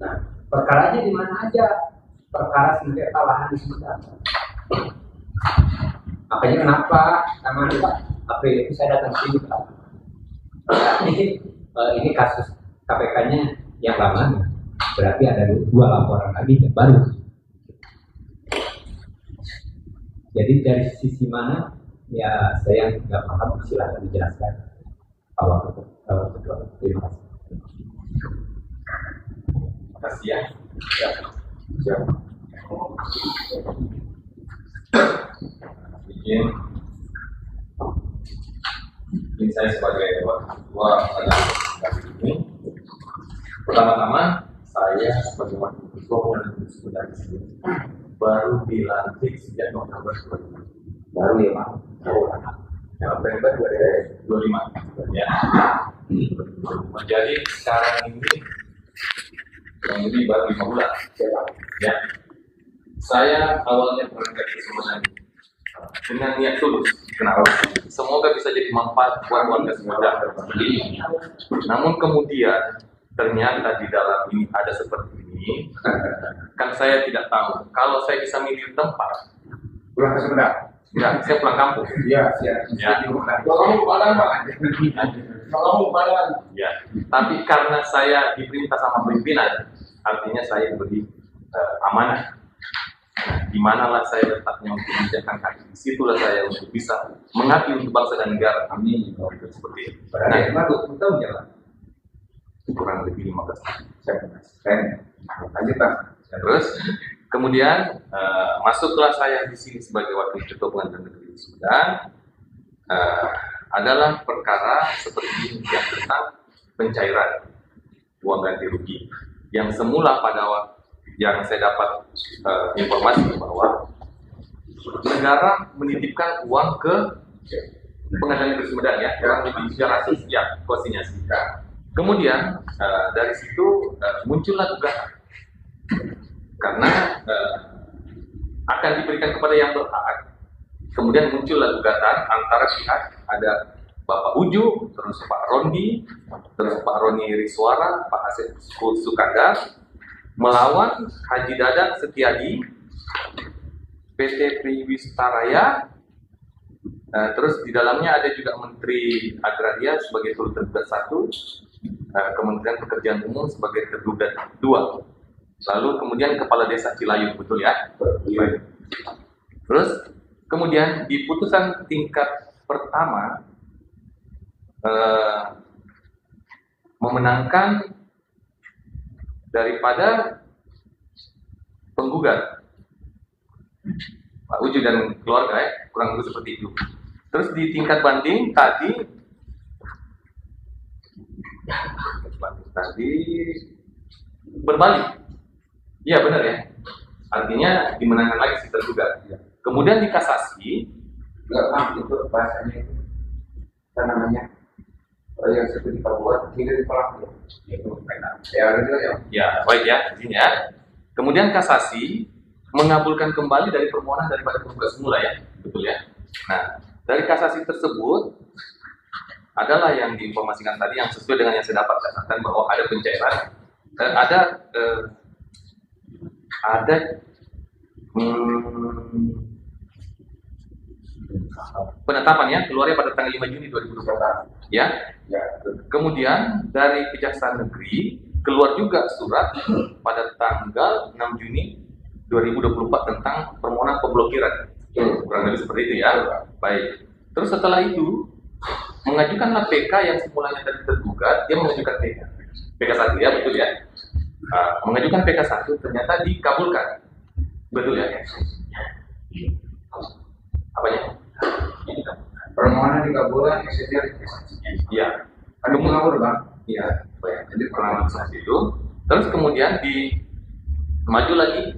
Nah, perkaranya di mana aja? Perkara sengketa lahan di Sumedang. Makanya kenapa? Karena Pak April itu saya datang sini Pak. Ini kasus KPK-nya yang lama, berarti ada 2 laporan lagi yang baru. Jadi dari sisi mana? Ya saya nggak paham, silahkan dijelaskan. Kalau betul, terima kasih. Terima kasih ya. Siap. Ini saya sebagai wakil ketua ini. Pertama-tama saya sebagai wakil ketua Pengadilan Sumedang di sini baru dilantik sejak November 2000. Baru ya Pak. November 2025 ya. Jadi sekarang ini baru 5 bulan ya. Saya awalnya berangkat ke Sumedang dengan niat tulus. Kenapa? Semoga bisa jadi manfaat buat warga Sumedang seperti ini. Namun kemudian ternyata di dalam ini ada seperti ini. Kan saya tidak tahu. Kalau saya bisa milih tempat, Pulang ke Sumedang. ya saya pulang kampung. Iya, siap. Ya. Kalau badan Pak. Kalau badan. Ya. Tapi karena saya diperintah sama pimpinan, artinya saya diberi amanah. Di manalah saya letaknya untuk menjalankan kaki. Disitulah saya untuk bisa mengabdi untuk bangsa dan negara. Amin. Seperti itu. Berarti cuma 20 tahun jalan. Kurang lebih 15 tahun. Keren. Lanjut Pak. Terus kemudian masuklah saya di sini sebagai wakil ketua Pengadilan Negeri Sumedang. Adalah perkara seperti ini yang tentang pencairan uang ganti rugi yang semula pada waktu yang saya dapat informasi bahwa negara menitipkan uang ke Pengadilan Negeri Sumedang ya, kurang lebih 300 ya konsinyasi. Kemudian dari situ muncullah dugaan karena akan diberikan kepada yang berhak. Kemudian muncullah gugatan antara pihak, ada Bapak Uju, terus Pak Rondi, terus Pak Roni Riswara, Pak Asep Sukandar, melawan Haji Dadan Setiadi, PT Priwistaraya. Terus di dalamnya ada juga Menteri Agraria sebagai turut tergugat 1, Kementerian Pekerjaan Umum sebagai tergugat 2, lalu kemudian Kepala Desa Cilayu, betul ya? Terus kemudian di putusan tingkat pertama memenangkan daripada penggugat Pak Uju dan keluarga ya, kurang lebih seperti itu. Terus di tingkat banding tadi berbalik. Iya benar ya. Artinya dimenangkan lagi si tergugat. Kemudian di kasasi, Enggak Pak, itu bahasanya itu apa namanya? Yang seperti diperbuat tidak dipelaku. Itu enak. Ya gitu ya. ya baik ya, intinya. Kemudian kasasi mengabulkan kembali dari permohonan daripada penggugat semula ya, betul ya. Nah, dari kasasi tersebut adalah yang diinformasikan tadi yang sesuai dengan yang saya dapat katakan bahwa ada pencairan, ada penetapannya keluarnya pada tanggal 5 Juni 2024 ya. Kemudian dari Kejaksaan Negeri keluar juga surat pada tanggal 6 Juni 2024 tentang permohonan pemblokiran. Kurang lebih seperti itu ya. Baik. Terus setelah itu mengajukanlah PK yang semulanya tadi tergugat, dia mengajukan PK 1 ya, betul ya. Mengajukan PK 1 ternyata dikabulkan. Betul ya? Apanya? Permohonan dikabulkan, eksekusi. Iya. Kan mengabul Bang. Iya, baik. Jadi pernah seperti itu. Terus kemudian maju lagi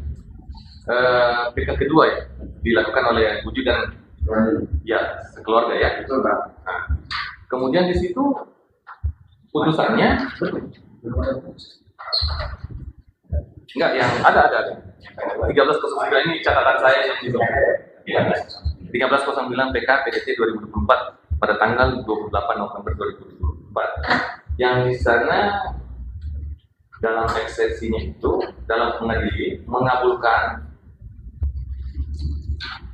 PK kedua ya, dilakukan oleh Uju dan ya sekeluarga ya. Betul Bang. Nah, kemudian di situ putusannya enggak yang ada 1309 ini catatan saya yang di ya, 1309 PK PDT 2024 pada tanggal 28 November 2020. 4. Yang di sana dalam eksepsinya itu, dalam pengadilan mengabulkan,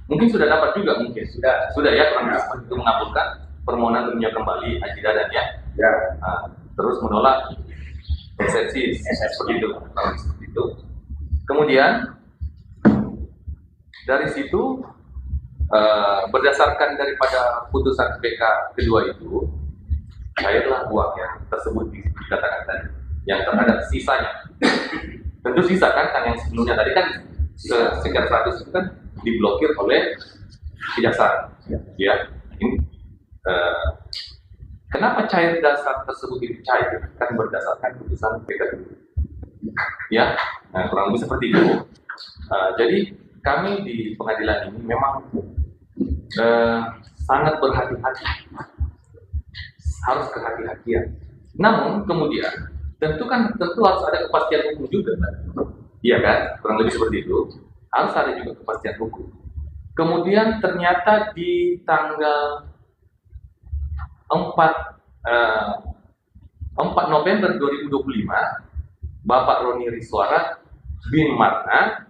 mungkin sudah dapat juga, mungkin sudah ya, kurang lebih itu mengabulkan permohonan dunia kembali Haji Dadan ya. Ya. Nah, terus menolak eksepsi seperti itu, Kemudian dari situ berdasarkan daripada putusan PK kedua itu, cairlah uang yang tersebut dikatakan tadi, yang terhadap sisanya. Tentu sisa kan yang sebelumnya tadi kan sekitar 100 itu kan diblokir oleh kejaksaan. Ya, ini kenapa cair dasar tersebut itu cair? Kan berdasarkan putusan PK kedua. Ya, nah kurang lebih seperti itu. Jadi kami di pengadilan ini memang sangat berhati-hati, harus kehati-hatian. Namun kemudian tentu harus ada kepastian hukum juga, iya kan? Kurang lebih seperti itu. Harus ada juga kepastian hukum. Kemudian ternyata di tanggal 4 November 2025, Bapak Roni Riswara bin Marna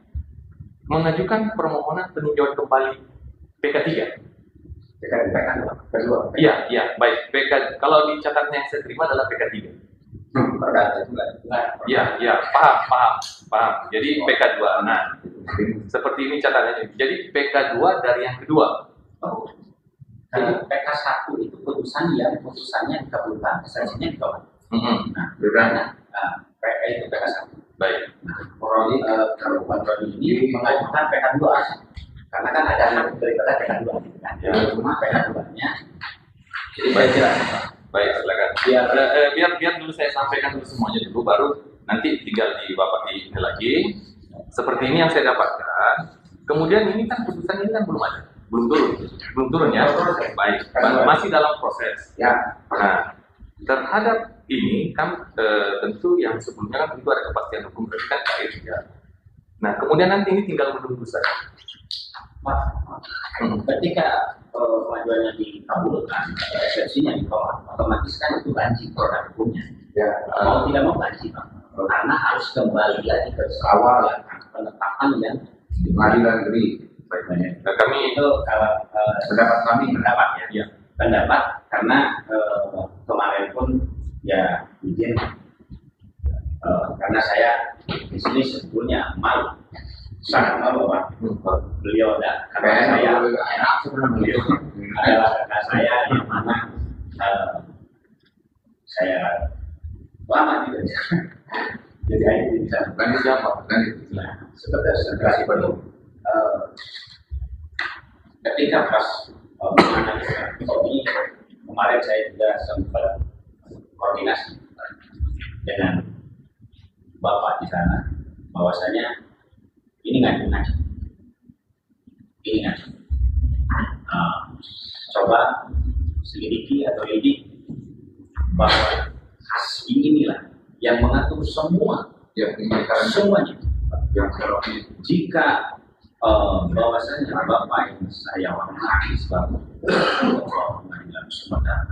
mengajukan permohonan peninjauan kembali PK 3. Iya, baik. PK, kalau di catatan yang saya terima adalah PK 3. Iya, paham. Jadi PK 2. Nah, seperti ini catatannya. Jadi PK 2 dari yang kedua. Jadi PK 1 itu putusannya dikabulkan, eksepsinya ditolak. Nah, PK itu PK 1. Baik. Kalau Pak Roni ini mengajukan PK 2 karena kan ada anak daripada PK 2 kan. Ya. Cuma PK 2-nya. Jadi Baik. saya kira Baik, silakan. Biar dulu saya sampaikan dulu semuanya dulu, baru nanti tinggal di Bapak ini lagi. Seperti ini yang saya dapatkan. Kemudian ini kan putusan ini kan belum ada, belum turun ya. Baik, masih dalam proses. Ya. Nah, terhadap ini kan tentu yang sebelumnya kan itu ada kepastian hukum berarti kan cair ya. Nah, kemudian nanti ini tinggal menunggu saja. ketika pengajuannya dikabulkan, eksepsinya ditolak, otomatis kan itu banci produk hukumnya. Ya. Mau tidak mau banci, Pak. Karena harus kembali lagi ke awal ya, penetapan yang Di pengadilan negeri. Nah, kami itu kalau Pendapat kami. ya. pendapat karena kemarin pun ya izin karena saya di sini sebetulnya malu, sangat malu Pak. Beliau karena saya enak sebenarnya. adalah kakak saya yang mana saya lama juga. Jadi ini bisa Lanjut siapa? Lanjut. seperti penuh. Ketika pas ini kemarin saya juga sempat koordinasi dengan Bapak di sana, bahwasanya ini ngaji, coba selidiki atau lidik bahwa khas inilah yang mengatur semua, semuanya. Yang Jika bahwasanya Bapak yang saya hormati sebagai pengadilan Sumatera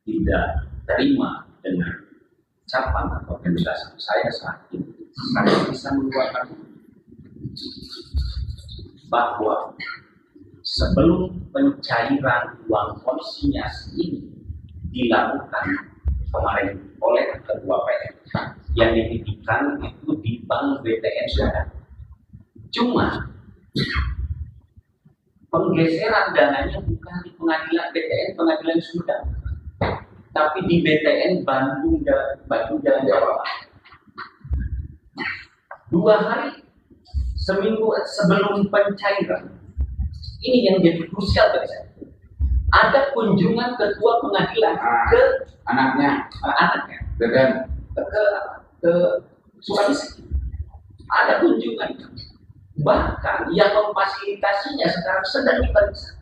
tidak terima dengan ucapan atau penjelasan saya saat ini, saya bisa mengeluarkan bahwa sebelum pencairan uang konsinyasi ini dilakukan kemarin oleh Ketua PN yang dititipkan itu di Bank BTN Sumatera. Cuma penggeseran dananya bukan di pengadilan BTN pengadilan Sumedang, tapi di BTN Bandung Jalan Jawa. 2 hari seminggu sebelum pencairan ini yang jadi krusial bagi saya. Ada kunjungan ketua pengadilan ke anaknya dan ke Sulawesi. Ada kunjungan, bahkan yang memfasilitasinya sekarang sedang diperiksa.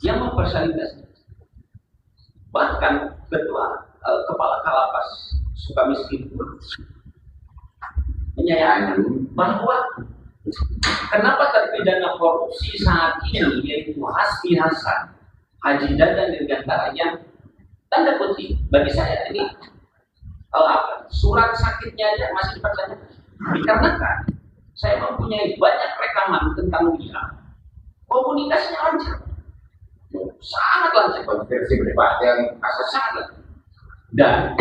Yang memfasilitasi. Bahkan kepala Kalapas Sukamiskin pun menyayangkan bahwa kenapa terpidana korupsi saat ini yaitu Hasbi Hasan Haji Dadan Dirgantara yang tanda kutip bagi saya ini surat sakitnya aja masih dipertanyakan. Dikarenakan saya mempunyai banyak rekaman tentang dia, komunikasinya lancar, sangat lancar, konversi pribadi yang sangat lancar. Dan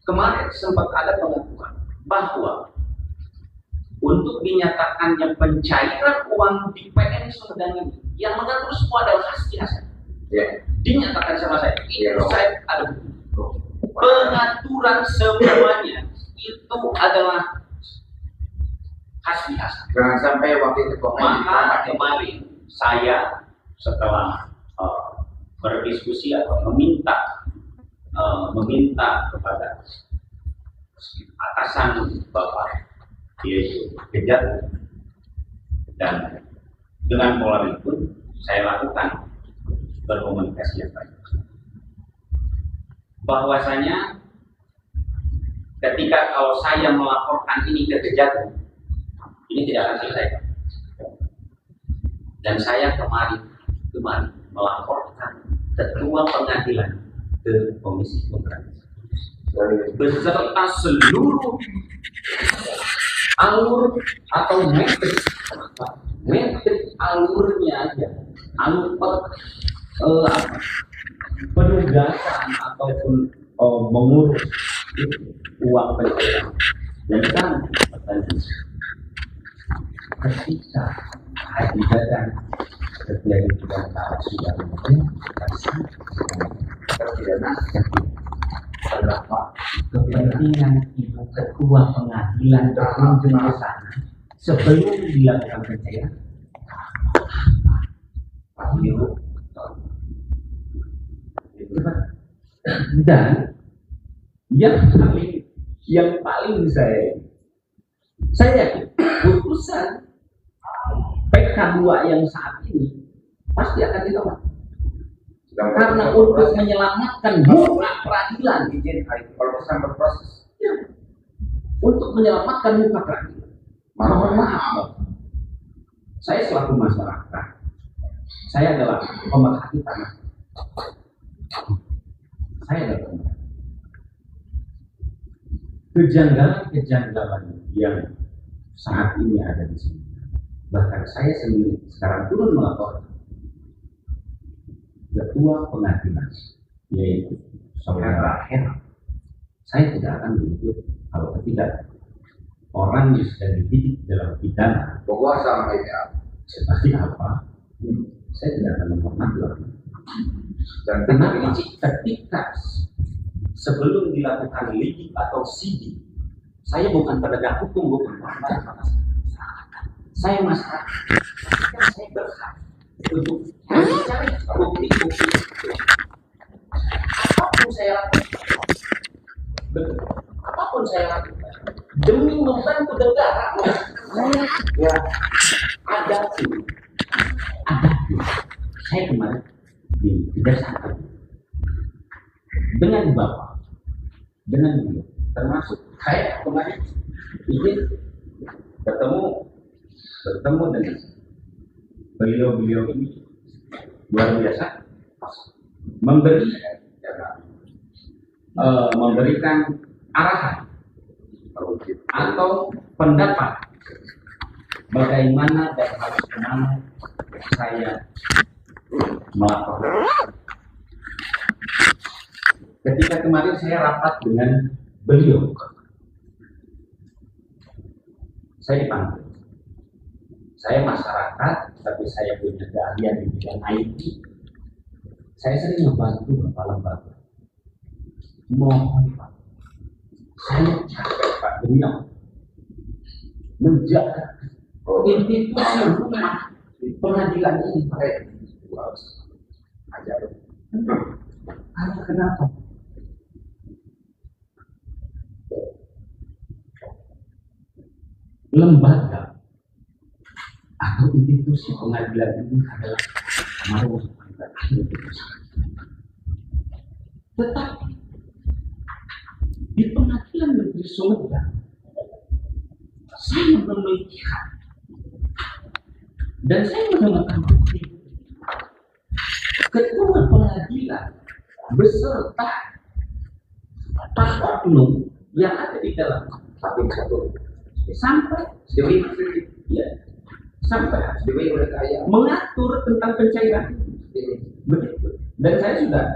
kemarin sempat ada pengakuan bahwa untuk dinyatakannya pencairan uang di PN Sumedang ini yang mengatur semua adalah Hasbi Hasan. Ya. Dinyatakan sama saya, saya ada pengaturan semuanya itu adalah Hasbi Hasan. Jangan sampai waktu itu maka kemarin saya setelah berdiskusi atau meminta kepada atasan Bapak yaitu Kejat, dan dengan pola itu saya lakukan berkomunikasi yang baik, bahwasanya ketika kalau saya melaporkan ini ke Kejat, ini tidak akan selesai. Dan saya kemarin melaporkan ketua pengadilan ke Komisi Pemberantasan beserta seluruh alur atau metrik alurnya aja, alur penugasan ataupun mengurus uang pencairan. Dan sekarang ketika Haji Dadan terjadi pidana sudah berapa kepentingan ibu ketua pengadilan berkunjung ke sana sebelum dilakukan pencairan. Dan yang paling saya yakin putusan PK2 yang saat ini pasti akan ditolak. Karena untuk menyelamatkan muka peradilan, berproses. Ya. Untuk menyelamatkan muka peradilan. Mohon maaf, saya selaku masyarakat, saya adalah pemerhati tanah. Saya adalah pemerhati. Kejanggalan-kejanggalan yang saat ini ada di sini, bahkan saya sendiri sekarang turun melapor ketua pengadilan yaitu saudara Heran. Saya tidak akan menyebut kalau ketika orang yang sedang dididik dalam pidana Bahwa ya seperti apa, saya tidak akan menghormati orang. dan Kenapa? Ketika sebelum dilakukan lidik atau sidik, saya bukan penegak hukum, bukan masyarakat. Saya masyarakat, saya berhak untuk mencari bukti-bukti. Apapun saya lakukan demi membantu negara. Ya, ada tuh. Saya kemarin di Kejaksaan dengan Bapak, dengan beliau, termasuk saya kemarin izin bertemu dengan beliau ini luar biasa, memberikan arahan atau pendapat bagaimana dan harus kemana saya melaporkan. Ketika kemarin saya rapat dengan beliau, saya dipanggil. Saya masyarakat, tapi saya punya keahlian di bidang IT. Saya sering membantu Bapak lembaga. Mohon Pak, saya capek Pak beliau menjaga institusi rumah pengadilan ini. Kenapa? Lembaga atau institusi pengadilan ini adalah marwah institusi. Tetapi di pengadilan negeri Sumedang saya memiliki hak dan saya menemukan bukti Ketua pengadilan beserta para oknum yang ada di dalam hakim satu sampai Dewi masih ya sampai Dewi udah kaya. mengatur tentang pencairan begitu. Dan saya sudah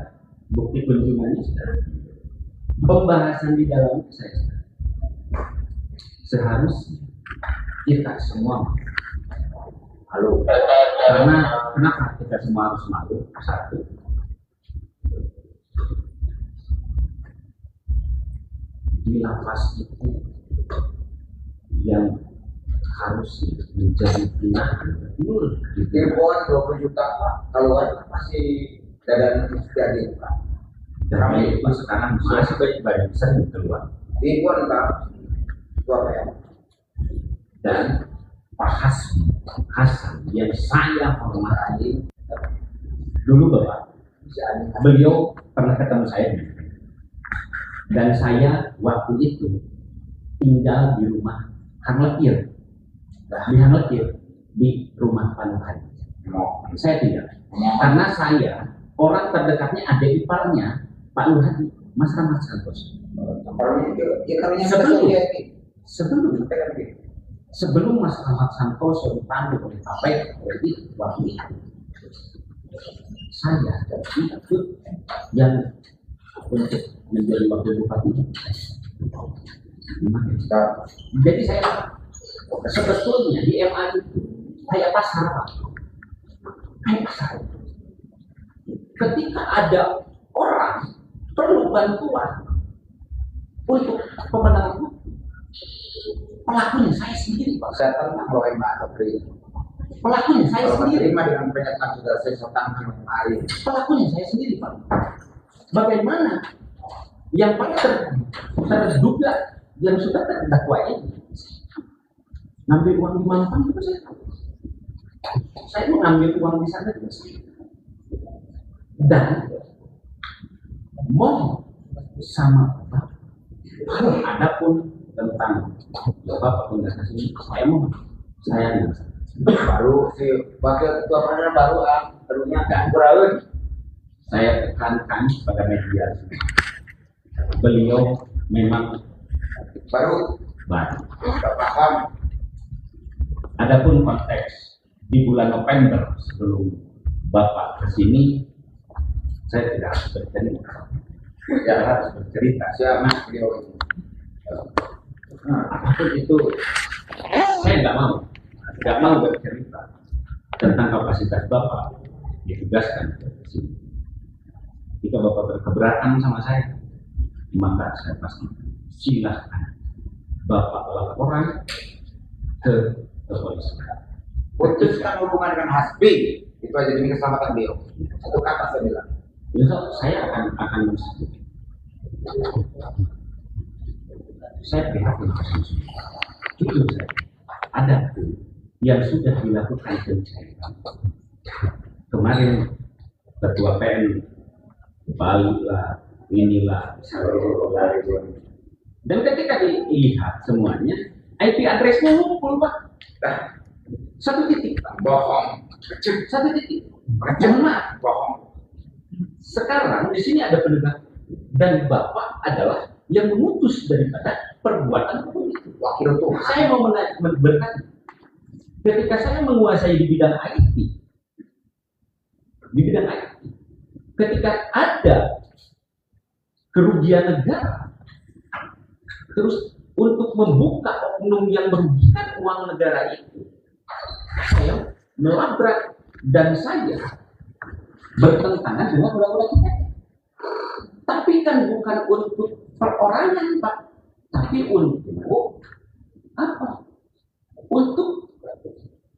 bukti kunjungannya sudah pembahasan di dalam saya sudah. Seharusnya kita semua malu. Karena kenapa kita semua harus malu? Satu, di lapas itu yang harus menjadi pilihan Telepon 20 juta Pak. Kalau kan masih dadan jadi Pak. dan itu sekarang masih baik-baik sering keluar. Telepon Pak. Keluar ya. Dan Pak Hasan yang saya hormati dulu Bapak, beliau pernah ketemu saya dan saya waktu itu tinggal di rumah Hangletir, di Hangletir di rumah Panuhan. Saya tidak, karena saya orang terdekatnya ada iparnya Pak Nurhadi, Mas Rahmat Santoso. Sebelum Mas Rahmat Santoso dipanggil oleh KPK waktu itu, saya ikut yang untuk menjadi wakil bupati. Jadi saya sebetulnya di MA itu kayak pasar, kayak pasar. Ketika ada orang perlu bantuan untuk pemenangan hukum, pelakunya saya sendiri Pak. Saya tenang loh Mbak Dobri. Pelakunya saya sendiri. Terima dengan pernyataan sudah saya tentang kemarin. Pelakunya saya sendiri Pak. Bagaimana yang paling terduga yang sudah terdakwa ini ngambil uang di Mampang itu saya tahu. Saya mau ngambil uang di sana juga saya. Dan mau sama Bapak. Adapun tentang Bapak penjelasan ini saya mau saya Baru si wakil ketua pengadilan baru barunya gak kurang. saya tekankan pada media beliau memang Baru baru. gak paham. Adapun konteks di bulan November sebelum Bapak kesini, saya tidak harus bercerita. Tidak harus bercerita karena Beliau apapun itu saya nggak mau bercerita tentang kapasitas Bapak ditugaskan ke sini. Jika Bapak berkeberatan sama saya, maka saya pasti silahkan Bapak laporan ke kepolisian. putuskan hubungan dengan Hasbi. Itu aja demi keselamatan beliau. Satu kata saya bilang. Besok saya akan mensetujukan. Saya prihatin kasus itu saya. Ada yang sudah dilakukan pencairan. Kemarin ketua PN Bali lah, inilah, dan ketika dilihat semuanya, IP addressnya ngumpul Pak. Satu titik Pak. Bohong. Satu titik. Mohon maaf. Bohong. Sekarang di sini ada penegak dan Bapak adalah yang memutus daripada perbuatan hukum itu. Wakil Tuhan. Saya mau bertanya, ketika saya menguasai di bidang IT, ketika ada kerugian negara, terus untuk membuka oknum yang merugikan uang negara itu, saya melabrak dan saya bertentangan dengan undang-undang kita. Tapi kan bukan untuk perorangan Pak, tapi untuk apa? Untuk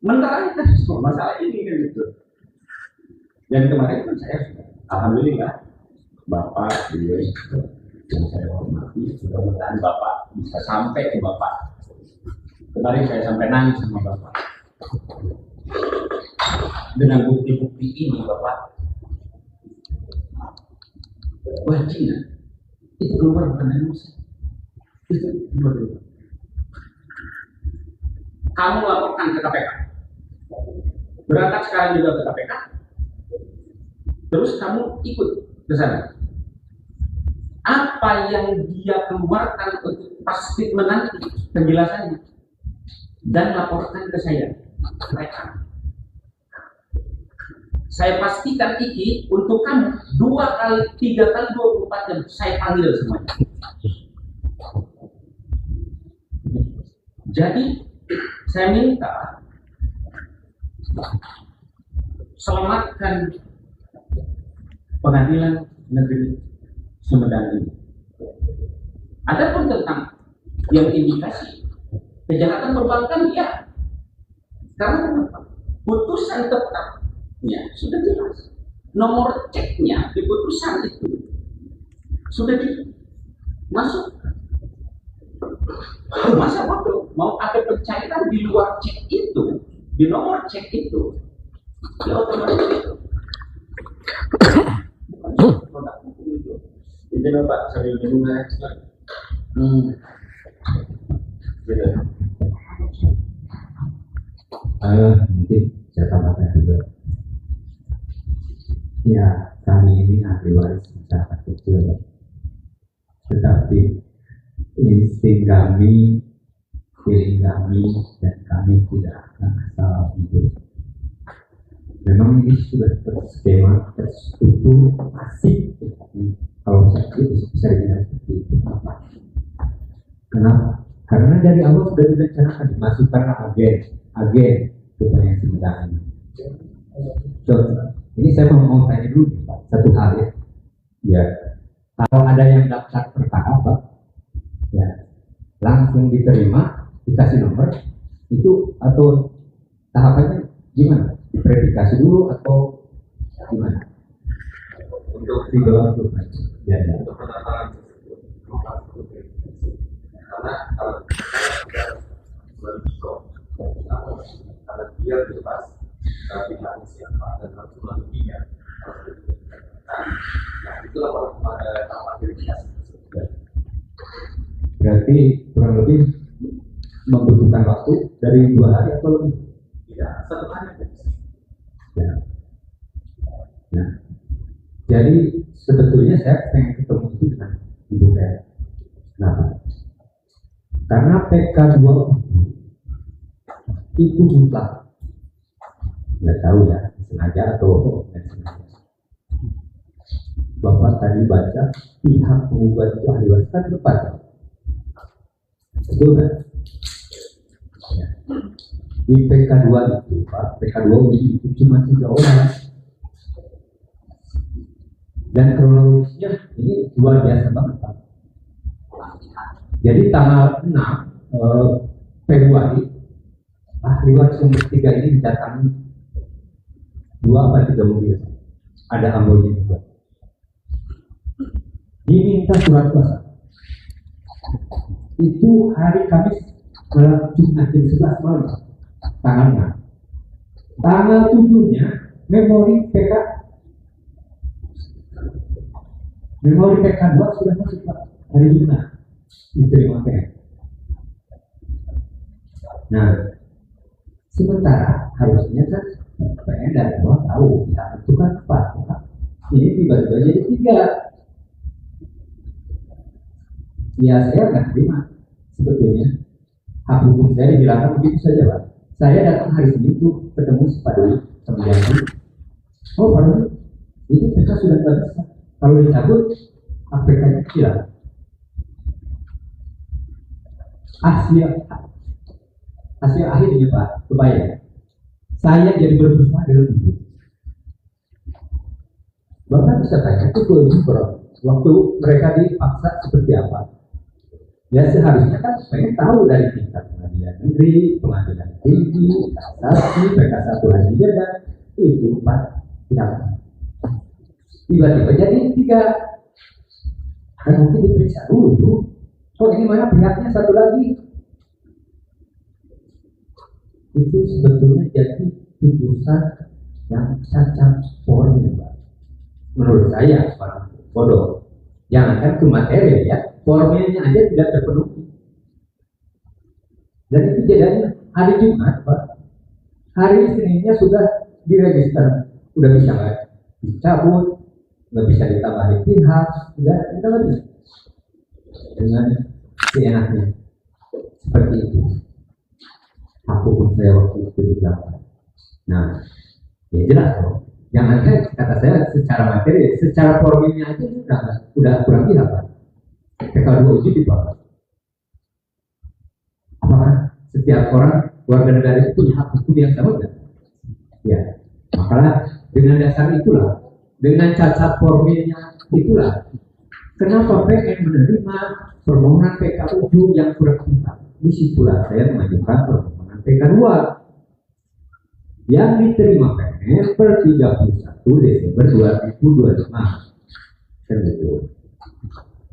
menerangkan semua masalah ini kan gitu. Dan kemarin kan saya sudah, alhamdulillah Bapak beliau yang saya hormati, mudah-mudahan Bapak bisa sampai ke Bapak. Kemarin saya sampai nangis sama Bapak. Dengan bukti-bukti ini Bapak, wajibnya itu keluar bukan dari Musa, itu keluar dulu. Kamu laporkan ke KPK, berangkat sekarang juga ke KPK. terus kamu ikut ke sana. Apa yang dia keluarkan untuk pasti menanti penjelasannya dan laporkan ke saya. Saya pastikan iki untuk kamu 2 kali, 3 kali 24 jam saya panggil semuanya. Jadi saya minta selamatkan pengadilan negeri Sumedang ini. Adapun tentang yang indikasi kejahatan perbankan, ya, karena putusan tetapnya sudah jelas, nomor ceknya di putusan itu sudah dimasukkan. Masa bodoh mau ada pencairan di luar cek itu, di nomor cek itu, ya otomatis itu. Ini Bapak sambil minum gitu. Mungkin saya tambahkan juga. Ya, kami ini ahli waris masyarakat kecil, tetapi insting kami, feeling kami, dan kami tidak akan asal hidup. Memang ini sudah terskema, terstruktur, asik. Kalau saya itu bisa dilihat seperti itu. Kenapa? Karena dari awal sudah direncanakan dimasukkan agen ke yang Sumedang ini. Contoh, ini saya mau tanya dulu Pak, satu hal ya. Ya, kalau ada yang daftar perkara Pak, ya langsung diterima, dikasih nomor itu atau tahapannya gimana? Diverifikasi dulu atau gimana? Untuk Dijawab dulu. Ya. untuk pendaftaran tersebut karena kalau karena dia bebas pilihan siapa dan harus melalui dia. Nah itulah pada tahapan verifikasi tersebut. Berarti kurang lebih membutuhkan waktu dari 2 hari atau lebih? Tidak, 1 hari. Ya. Nah, jadi sebetulnya saya pengen ketemu itu dengan Ibu Hera. Kenapa? Karena PK2 itu mutlak. Nggak tahu ya, sengaja atau nggak sengaja. Bapak tadi baca pihak penggugat itu ahli waris kan tepat. Betul kan? Ya. Di PK2 itu Pak, PK2 itu cuma 3 orang. Dan kronologisnya ini luar biasa banget Pak. Jadi tanggal 6 Februari ahli waris yang ketiga ini didatangi 2 atau 3 mobil. Ada ambonya juga. Diminta surat kuasa. Itu hari Kamis malam Jumat jam 11 malam. Tanggal 6. Tanggal 7-nya memori PK2 sudah masuk Pak. Hari Jumat diterima PK. Nah, sementara harusnya kan PN dari bawah tahu ya itu kan 4. Ini tiba-tiba jadi 3. Ya saya nggak terima sebetulnya. Hak hukum saya dihilangkan begitu saja Pak. Saya datang hari Senin itu ketemu si Pak Dwi sama Janji. Oh Pak Dwi, itu PK sudah nggak bisa. Kalau dicabut, APK-nya hilang. Hasil akhirnya Pak, kebayang. Saya jadi berusaha dengan itu. Bapak bisa tanya itu waktu mereka dipaksa seperti apa? Ya seharusnya kan pengen tahu dari tingkat pengadilan negeri, pengadilan tinggi, kasasi, PK1 Haji Jeddah, itu Pak, ya. Tiba-tiba jadi 3. Dan mungkin diperiksa dulu tuh. Oh ini mana pihaknya satu lagi? Itu sebetulnya jadi putusan yang cacat formil Pak. Menurut saya Pak bodoh. Jangankan ke materi ya, formilnya aja tidak terpenuhi. Dan itu jadinya hari Jumat Pak. Hari Seninnya sudah diregister, sudah bisa nggak? dicabut, nggak bisa ditambahin pihak, nggak lebih dengan seenaknya seperti itu. Aku pun saya waktu itu dibilang, nah ya jelas dong. Yang ada kata saya secara materi, secara formilnya aja udah kurang pihak kan. PK2 itu dibahas. Apakah setiap orang warga negara itu punya hak hukum yang sama kan? Ya, makanya dengan dasar itulah, dengan cacat formilnya itulah, kenapa PN menerima permohonan PK7 yang kurang pihak? Disitulah saya mengajukan permohonan PK2 yang diterima PN per 31 Desember 2025. Kan gitu.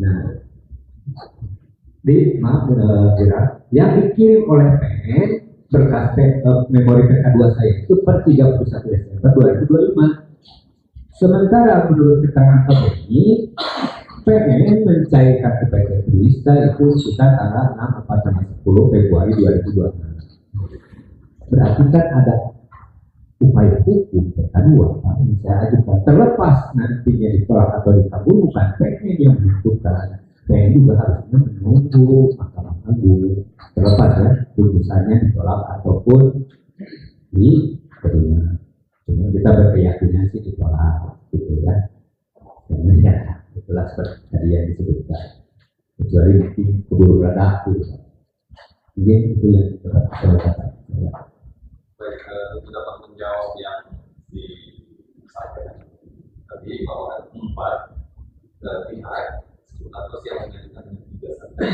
Nah, yang dikirim oleh PN berkas memori PK2 saya itu per 31 Desember 2025. Sementara menurut keterangan KPI, PN mencairkan ke PT Trista itu sekitar tanggal 6 atau tanggal 10 Februari 2026. Berarti kan ada upaya hukum PK2 yang saya ajukan. Terlepas nantinya ditolak atau dikabulkan, PN yang menentukan. PN juga harusnya menunggu Mahkamah Agung. Terlepas ya putusannya ditolak ataupun diterima. Cuma kita berkeyakinan sih ditolak, gitu ya. Dan ya, itulah seperti tadi yang disebutkan. Kecuali mungkin keburu reda, gitu. Mungkin itu yang dapat saya katakan. Baik, itu dapat menjawab yang disampaikan tadi bahwa 4 pihak atau yang mengajukan 3 sampai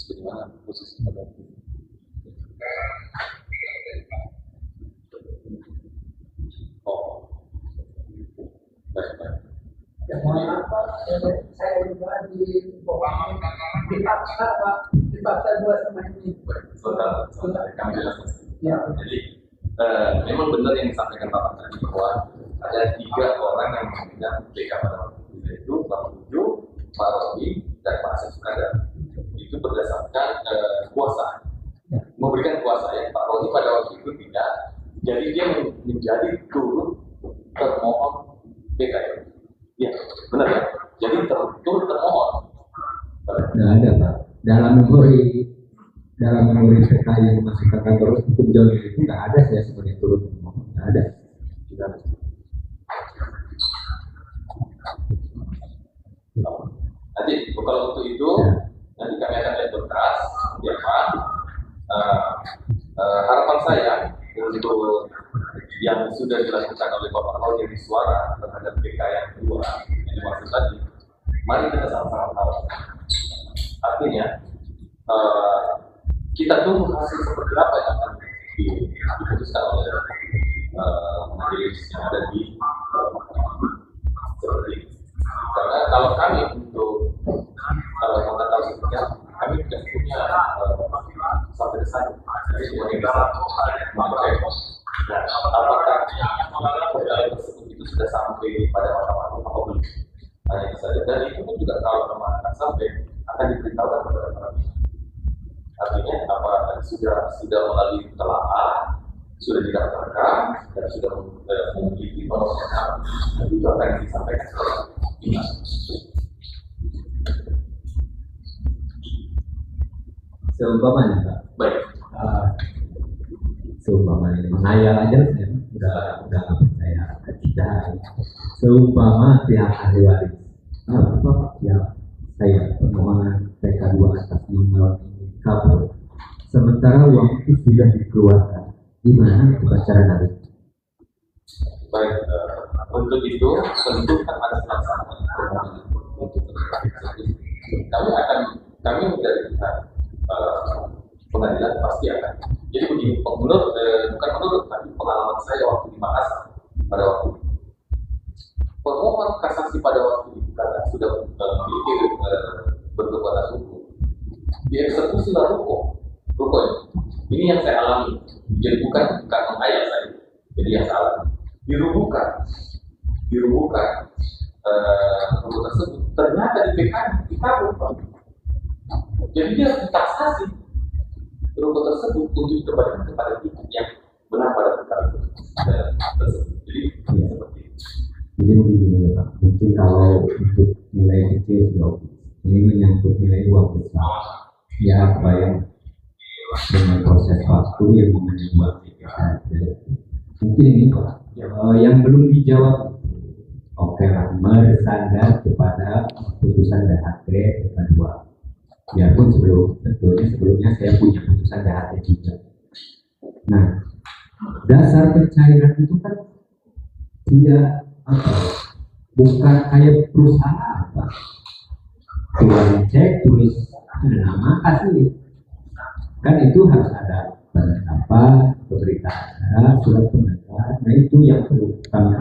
bagaimana posisi pada saya juga dipaksa buat sama ini. sebentar, kami jelaskan. Ya. Jadi memang benar yang disampaikan Bapak tadi bahwa ada 3 orang yang memegang PK pada waktu itu, yaitu Pak Uju, Pak Robi, dan Pak Asep Sukada. Itu berdasarkan kuasa, memberikan kuasa ya. Pak Robi pada waktu itu tidak, jadi dia menjadi turut termohon PK. Ya, benar ya. Jadi turut termohon. Nggak ada Pak. Dalam memori PK yang masuk ke kantor hukum Jawa itu nggak ada saya sebagai turut termohon. Nggak ada. Nanti kalau untuk itu nanti kami akan lihat berkas ya Pak. Harapan saya untuk yang sudah dilakukan oleh Bapak Lalu jadi suara terhadap PK yang kedua yang dimaksud tadi, mari kita sama-sama tahu. Artinya kita tunggu hasil seperti apa yang akan diputuskan oleh majelis yang ada di seperti ini. Karena kalau kami untuk mengetahui seperti apa, kami tidak punya sampai ke sana. Jadi semuanya bisa memakai. Nah, apakah perkara tersebut itu sudah sampai pada Mahkamah Agung atau belum? Hanya saja. Dan itu pun juga kalau memang akan sampai, akan diberitahukan kepada para pihak. Artinya apa sudah melalui telaah, sudah didaftarkan dan sudah memiliki penomoran, itu akan disampaikan kepada pihak. Seumpamanya Pak. Baik. Seumpamanya menghayal aja saya udah nggak percaya tidak. Seumpama pihak ahli waris ya saya permohonan PK2 atas nama ini kabur, sementara uang itu sudah dikeluarkan, gimana cara narik? Baik, untuk itu tentu kan ada pelaksanaan untuk kami dari pihak pengadilan pasti begini, bukan menurut, tapi pengalaman saya waktu di Makassar pada waktu itu. Pemohon kasasi pada waktu itu karena sudah memiliki berkekuatan hukum, dieksekusi lah ruko ya. Ini yang saya alami, jadi bukan menghayal saya, jadi yang saya alami. Dirubuhkan ruko tersebut, ternyata di PKN ditaruh. Jadi dia ditaksasi ruko tersebut untuk dikembalikan kepada pihak yang benar pada perkara tersebut. Jadi seperti itu. Jadi begini ya Pak, mungkin kalau untuk nilai kecil sudah oke. Ini menyangkut nilai uang besar. Ya bayang dengan proses waktu yang mengenai uang besar. Mungkin ini Pak, yang belum dijawab. Oke lah, bersandar kepada putusan DHT kedua. Biarpun sebelumnya saya punya putusan DHT juga. Nah, dasar pencairan itu kan tidak bukan kayak perusahaan Pak. Tulis cek, tulis ada nama, kasih. Kan itu harus ada berita acara, surat pengantar. Nah itu yang perlu kami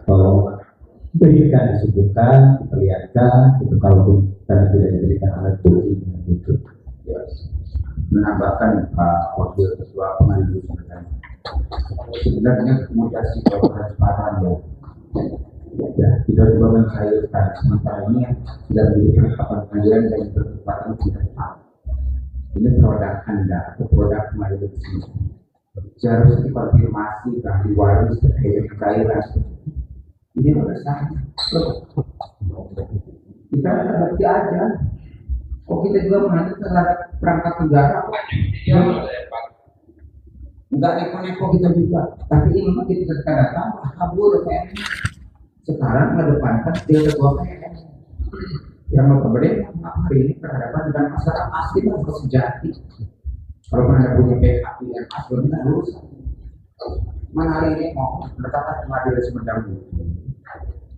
tolong berikan, disebutkan, diperlihatkan. Itu kalaupun karena tidak diberikan alat bukti itu. Ya. Menambahkan Pak Wakil Ketua Pengadilan sebenarnya komunikasi transparan ya tidak juga mencairkan sementara ini sudah menjadi penetapan pengadilan dan berkepatan tidak tepat. Ini produk Anda atau produk pengadilan sini. Seharusnya dikonfirmasi ke ahli waris terkait kekayaan. Ini berdasarkan kita ada bukti aja. Kok kita juga mengatur terhadap perangkat negara? Enggak neko-neko kita juga, tapi ini memang kita datang kabur PN. Sekarang mengedepankan dia ketua PN yang berbeda hari ini berhadapan dengan masyarakat asli dan sejati. Kalau Anda punya PKP yang asli tidak lurus, mana hari ini mau menetapkan pengadilan Sumedang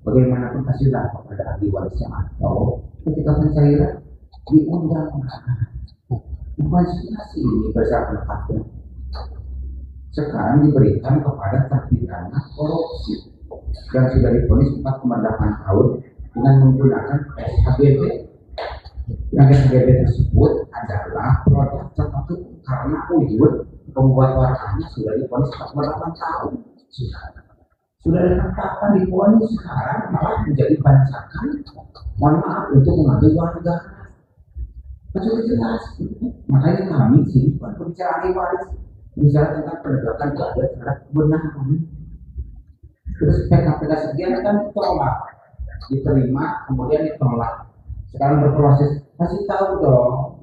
bagaimanapun kasihlah kepada ahli warisnya atau ketika pencairan diundang konsultasi ini berdasarkan fakta. Sekarang diberikan kepada terpidana korupsi yang sudah divonis 4,8 tahun dengan menggunakan SHBP. Yang SHBP tersebut adalah produk tertentu karena wujud pembuat warnanya sudah divonis 4,8 tahun. Sudah ditetapkan divonis, sekarang malah menjadi bancakan. Mohon maaf untuk mengambil uang negara. Sudah jelas. Makanya kami sini bukan pembicara ahli waris. Bicara tentang penegakan keadilan terhadap kebenaran. Terus PKPK sekian kan ditolak, diterima, kemudian ditolak. Sekarang berproses, kasih tahu dong.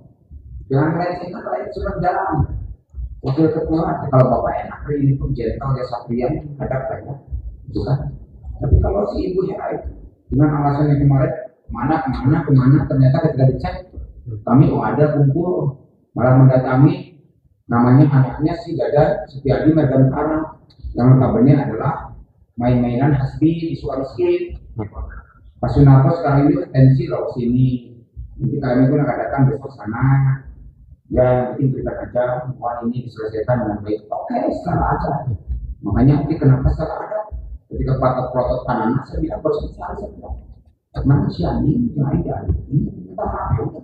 Jangan melecehkan rakyat Sumedang. Wakil ketua, kalau bapak enak hari ini pun gentle ya Saprian hadap saya, bukan. Tapi kalau si ibu ya itu dengan alasannya kemana, ternyata ketika dicek kami ada kumpul malah mendatangi. Namanya anaknya si Dadan Setiadi Mergantara yang notabene adalah main-mainan Hasbi di Sulawesi. Pak Sunarto sekarang ini tensi loh sini. Nanti kami pun akan datang besok sana. Ya mungkin kita aja mohon ini diselesaikan dengan baik. Oke, sekarang aja. Makanya nanti kenapa sekarang ada? Ketika protot tanah saya bilang berselesai saya bilang. Mana si Andi yang ada? Ini minta maaf.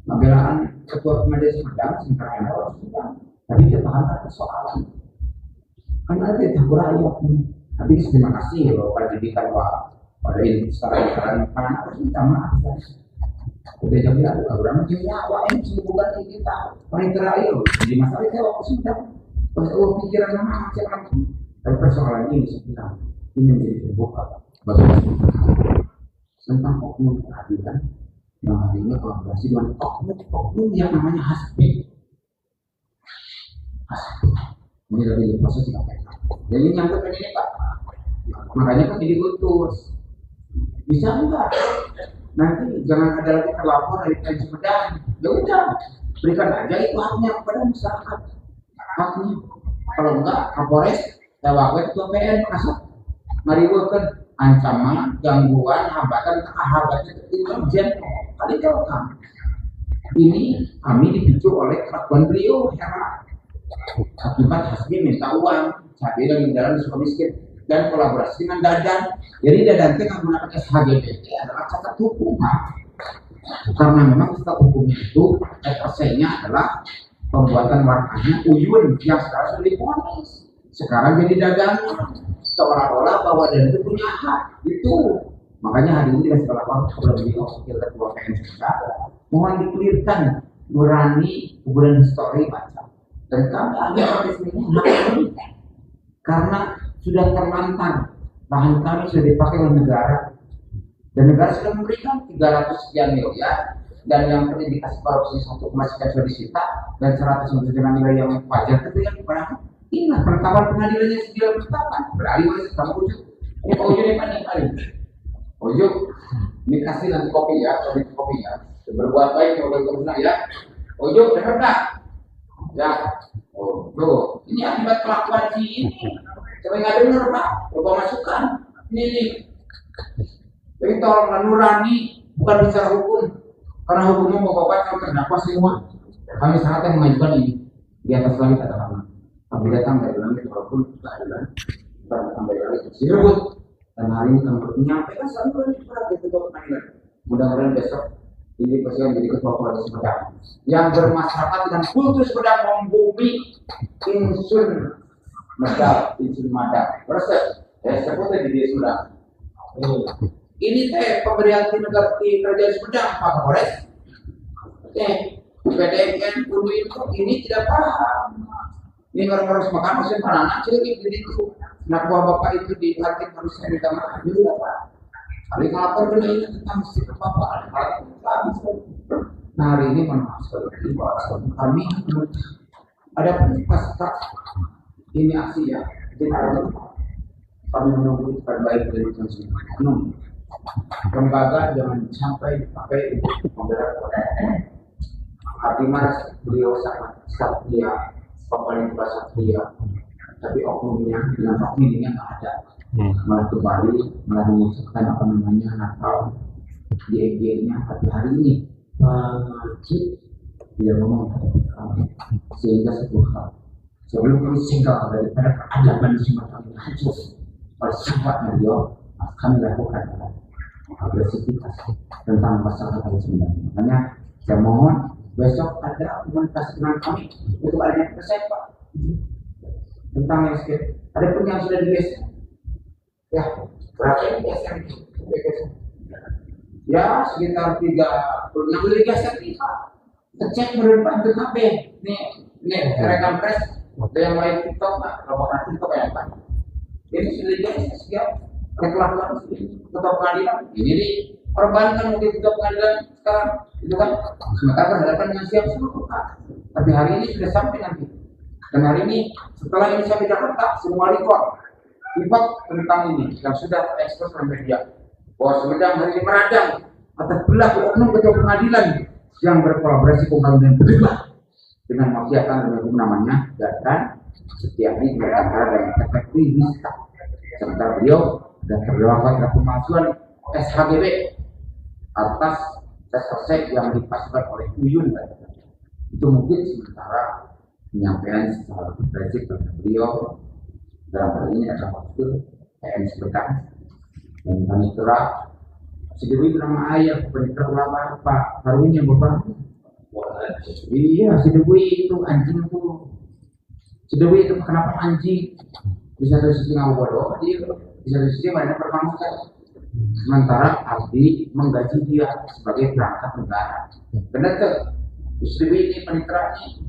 Pembelaan ketua pengadilan Sumedang sementara Anda harus sedang, tapi tertahankan persoalan. Karena ada campur ayat. Tapi terima kasih loh pada didikan pada ini sekarang karena harus minta maaf. Udah jam berapa? Berapa jam nyawa yang bukan kita. Paling terakhir jadi masalah saya waktu Sumedang. Pas pikiran nama macam tapi persoalan ini sebenarnya ini menjadi terbuka bagi tentang oknum keadilan. Yang hari ini kolaborasi dengan oknum yang namanya Hasbi. Ini lagi diproses di KPK. Jadi nyangkut ini Pak. Makanya kan jadi putus. Bisa enggak? Nanti jangan ada lagi terlapor dari PN Sumedang. Ya udah, berikan aja itu haknya kepada masyarakat. Haknya. Kalau enggak, Kapolres, Wakil Ketua PN Makassar ngariweukeun ancaman, gangguan, hambatan, itu urgent. Kali jawab. ini kami dipicu oleh kelakuan beliau karena akibat Hasbi minta uang, Sabi lagi dalam suka miskin dan kolaborasi dengan Dadan. Jadi Dadan itu menggunakan SHGBT adalah cacat hukum, Pak. Karena memang cacat hukumnya itu SHC-nya adalah pembuatan warnanya Uyun yang sekarang sudah diponis. Sekarang jadi dagangan seolah-olah bahwa Dadan itu punya hak itu. Makanya hari ini dengan segala waktu sebelum beliau wakil ketua PN mohon dikelirkan Nurani kuburan histori baca. Dan kami agak partisipasinya karena sudah terlantar, lahan kami sudah dipakai oleh negara dan negara sudah memberikan 300 sekian miliar dan yang terindikasi korupsi 1,1 sudah disita dan 199 miliar yang wajar itu yang berapa? Inilah penetapan pengadilannya segala penetapan beralih oleh sama Ujuk. Ini Pak Ujuk ini paling Ujuk ini kasih nanti kopi ya, berbuat baik kalau berguna ya. Ujuk dengar tak? Ya, oh, tuh, ini akibat kelakuan si ini. Coba nggak dengar Pak, coba masukkan. Ini. Jadi tolong Nurani bukan bicara hukum, karena hukumnya mau bapak yang terdakwa semua. Kami sangat yang mengajukan ini di atas langit ada kami. Kami datang dari langit walaupun keadilan, kita datang dari langit tersebut. Dan hari ini kami menyampaikan satu lagi surat di ketua pengadilan. Mudah-mudahan besok ini pasti menjadi ketua koalisi Sumedang yang bermasyarakat dengan kultur Sumedang membumi insun Madang. Proses sebutnya di Sumedang. Ini teh pemberian di negara di kerajaan Sumedang Pak Kapolres. PDN dulu itu ini tidak paham. Ini orang-orang semakan musim anak jadi itu. Anak buah bapak itu dilatih harus saya minta maaf juga Pak. Kali lapor ke ini tentang mesti ke bapak. Nah hari ini maaf sekali kami ada pasca ini aksi ya. Jadi kami menunggu terbaik dari konsumen. Lembaga jangan sampai dipakai untuk membela orang. Hati mas beliau sangat satria, paling satria. Tapi oknumnya dengan oknumnya nggak ada. Malah kembali malah mengucapkan apa namanya nakal di EG-nya. Tapi hari ini Cip dia ngomong kami sehingga sebuah hal sebelum kami singgah daripada peradaban di Sumatera ini hancur oleh sahabatnya beliau kami lakukan agresivitas tentang masalah kami sebenarnya. Makanya saya mohon besok ada komunitas dengan kami untuk adanya persen Pak tentang yang sekitar. Ada pun yang sudah digeser. Ya, berapa yang digeser? Ya, sekitar 30 yang sudah digeser kita. Cek berdepan ke KB. Nih rekam pres. Ada yang main TikTok Pak, robokan TikTok yang Pak. Ini sudah digeser sekian. Kelakuan ketua pengadilan. Ini diperbankan mungkin ketua pengadilan sekarang, itu kan. Sementara berhadapan dengan siap semua Pak. Tapi hari ini sudah sampai nanti. Dan hari ini setelah ini saya Jakarta semua report tentang ini yang sudah terekspos oleh media bahwa Sumedang hari ini meradang atas berlaku oknum ketua pengadilan yang berkolaborasi pembangunan berdua dengan mafiatan dan namanya dan Setiani Merantara dan KTP Wisata. Sementara beliau dan terdakwa pada pemalsuan SHGB atas tes yang dipasukkan oleh Uyun. Itu mungkin sementara penyampaian secara prinsip kepada beliau dalam hal ini adalah waktu PN Sumedang dan panitera sedemi nama ayah panitera ulama Pak Karunnya Bapak. Iya sedemi itu anjing tuh sedemi itu kenapa anjing bisa dari sisi ngawodo dia bisa dari sisi mana bermanfaat sementara Abdi menggaji dia sebagai perangkat negara. Benar tuh sedemi ini panitera ini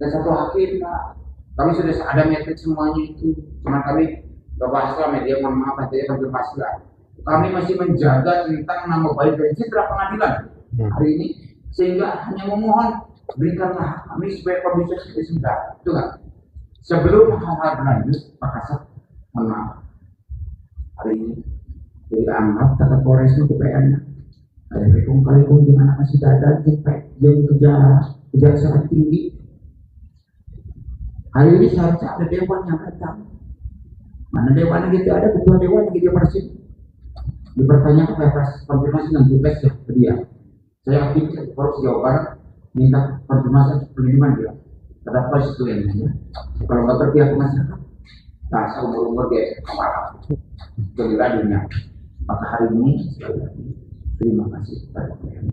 dan satu hakim Pak. Kami sudah ada metrik semuanya itu, cuma kami bahaslah media mohon maaf nanti konfirmasi lah. Kami masih menjaga tentang nama baik dan citra pengadilan hari ini sehingga hanya memohon berikanlah kami supaya kondisi seperti sudah itu kan. Sebelum hal-hal berlanjut Pak Kasat mohon maaf hari ini jadi anggap kata Polres itu PN ada kali dengan anak si Dadan yang kejaksaan tinggi. Hari ini seharusnya ada dewan yang datang. Mana dewan gitu, ada ketua dewan gitu persis. Dipertanyakan oleh konfirmasi nanti pes ya ke dia. Saya aktif Polres Jawa Barat minta konfirmasi perlindungan dia terhadap konstituennya. Kalau nggak berpihak ke masyarakat, nah seumur-umur dia kepala dunia. Maka hari ini sekali lagi terima kasih kepada kalian.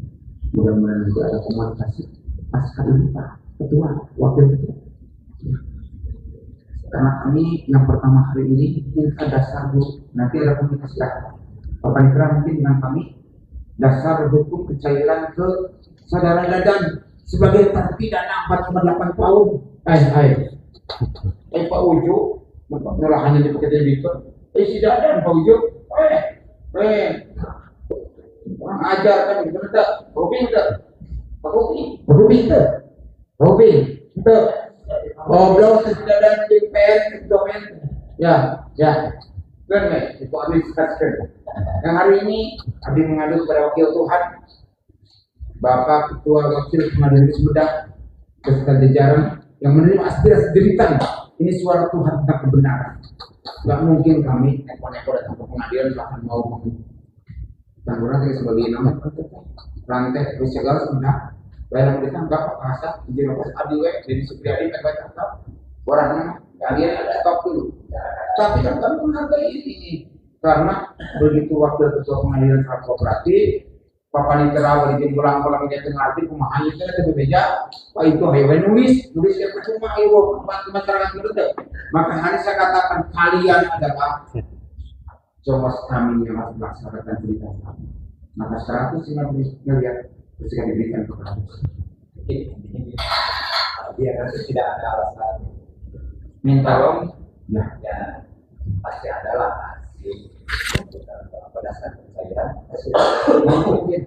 Mudah-mudahan nanti ada komunikasi pasca ini Pak Ketua, Wakil Ketua. Karena kami yang pertama hari ini minta dasar dulu, nanti ada komunikasi dasar. Pak Panitra mungkin dengan kami dasar hukum kecairan ke saudara Dadan sebagai terpidana 48 tahun. Pak Ujo, pengolahannya di PKT Victor. Si Dadan Pak Ujo, kurang ajar kan bener tak? Robi tak? Pak Robi tak? Robi tak? Goblok Dadan DPR dokumen. Ya. Kan itu habis kasih. Yang hari ini Abdi mengadu kepada Wakil Tuhan Bapak Ketua Wakil Pengadilan Sumedang beserta jajaran yang menerima aspirasi jeritan. Ini suara Tuhan tentang kebenaran. Gak mungkin kami neko-neko datang ke pengadilan bahkan mau tangguran sebagai nama rantai terus segala sebenarnya dalam ditangkap kasat izin lepas adiwe jadi Supriyadi tak tangkap orangnya kalian ada stop dulu. Tapi kan kami menghargai ini karena begitu Wakil Ketua Pengadilan Sangat Kooperatif Pak Panitera wali jadi ulang-ulang dia tengah arti pemahaman itu ada berbeda. Pak itu hewan nulis yang percuma ayo masyarakat itu. Maka hari saya katakan kalian adalah coba kami yang harus melaksanakan cerita kami. Maka 150 miliar terus diberikan kepada dia nanti tidak ada alasan minta tolong ya pasti adalah pada saat saya mungkin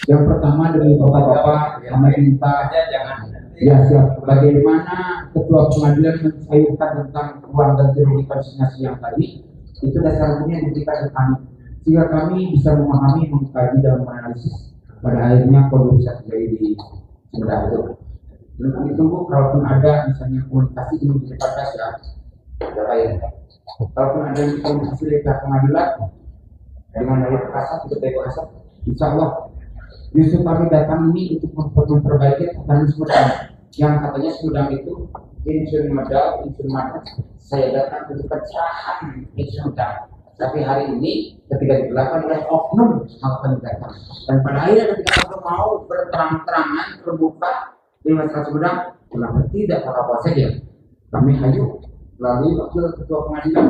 yang pertama dari bapak-bapak yang minta jangan ya siap bagaimana ketua pengadilan mensayurkan tentang uang dan teori konsinyasi yang tadi itu dasar hukumnya diberikan ke kami sehingga kami bisa memahami, mengkaji dan menganalisis pada akhirnya kondisi bisa terjadi di Sumedang itu. Dan kami tunggu kalaupun ada misalnya komunikasi ini di depan ya berapa ya? Kalaupun ada komunikasi dari pengadilan dengan dari kasat ke kasat, insya Allah justru kami datang ini untuk memperbaiki tatanan Sumedang yang katanya Sumedang itu insur modal, saya datang untuk pecahan Sumedang. Tapi hari ini ketika dilakukan oleh oknum melakukan datang dan pada akhirnya ketika oknum mau berterang-terangan terbuka di masyarakat Sumedang, kenapa tidak apa-apa saja kami hayu melalui Wakil Ketua Pengadilan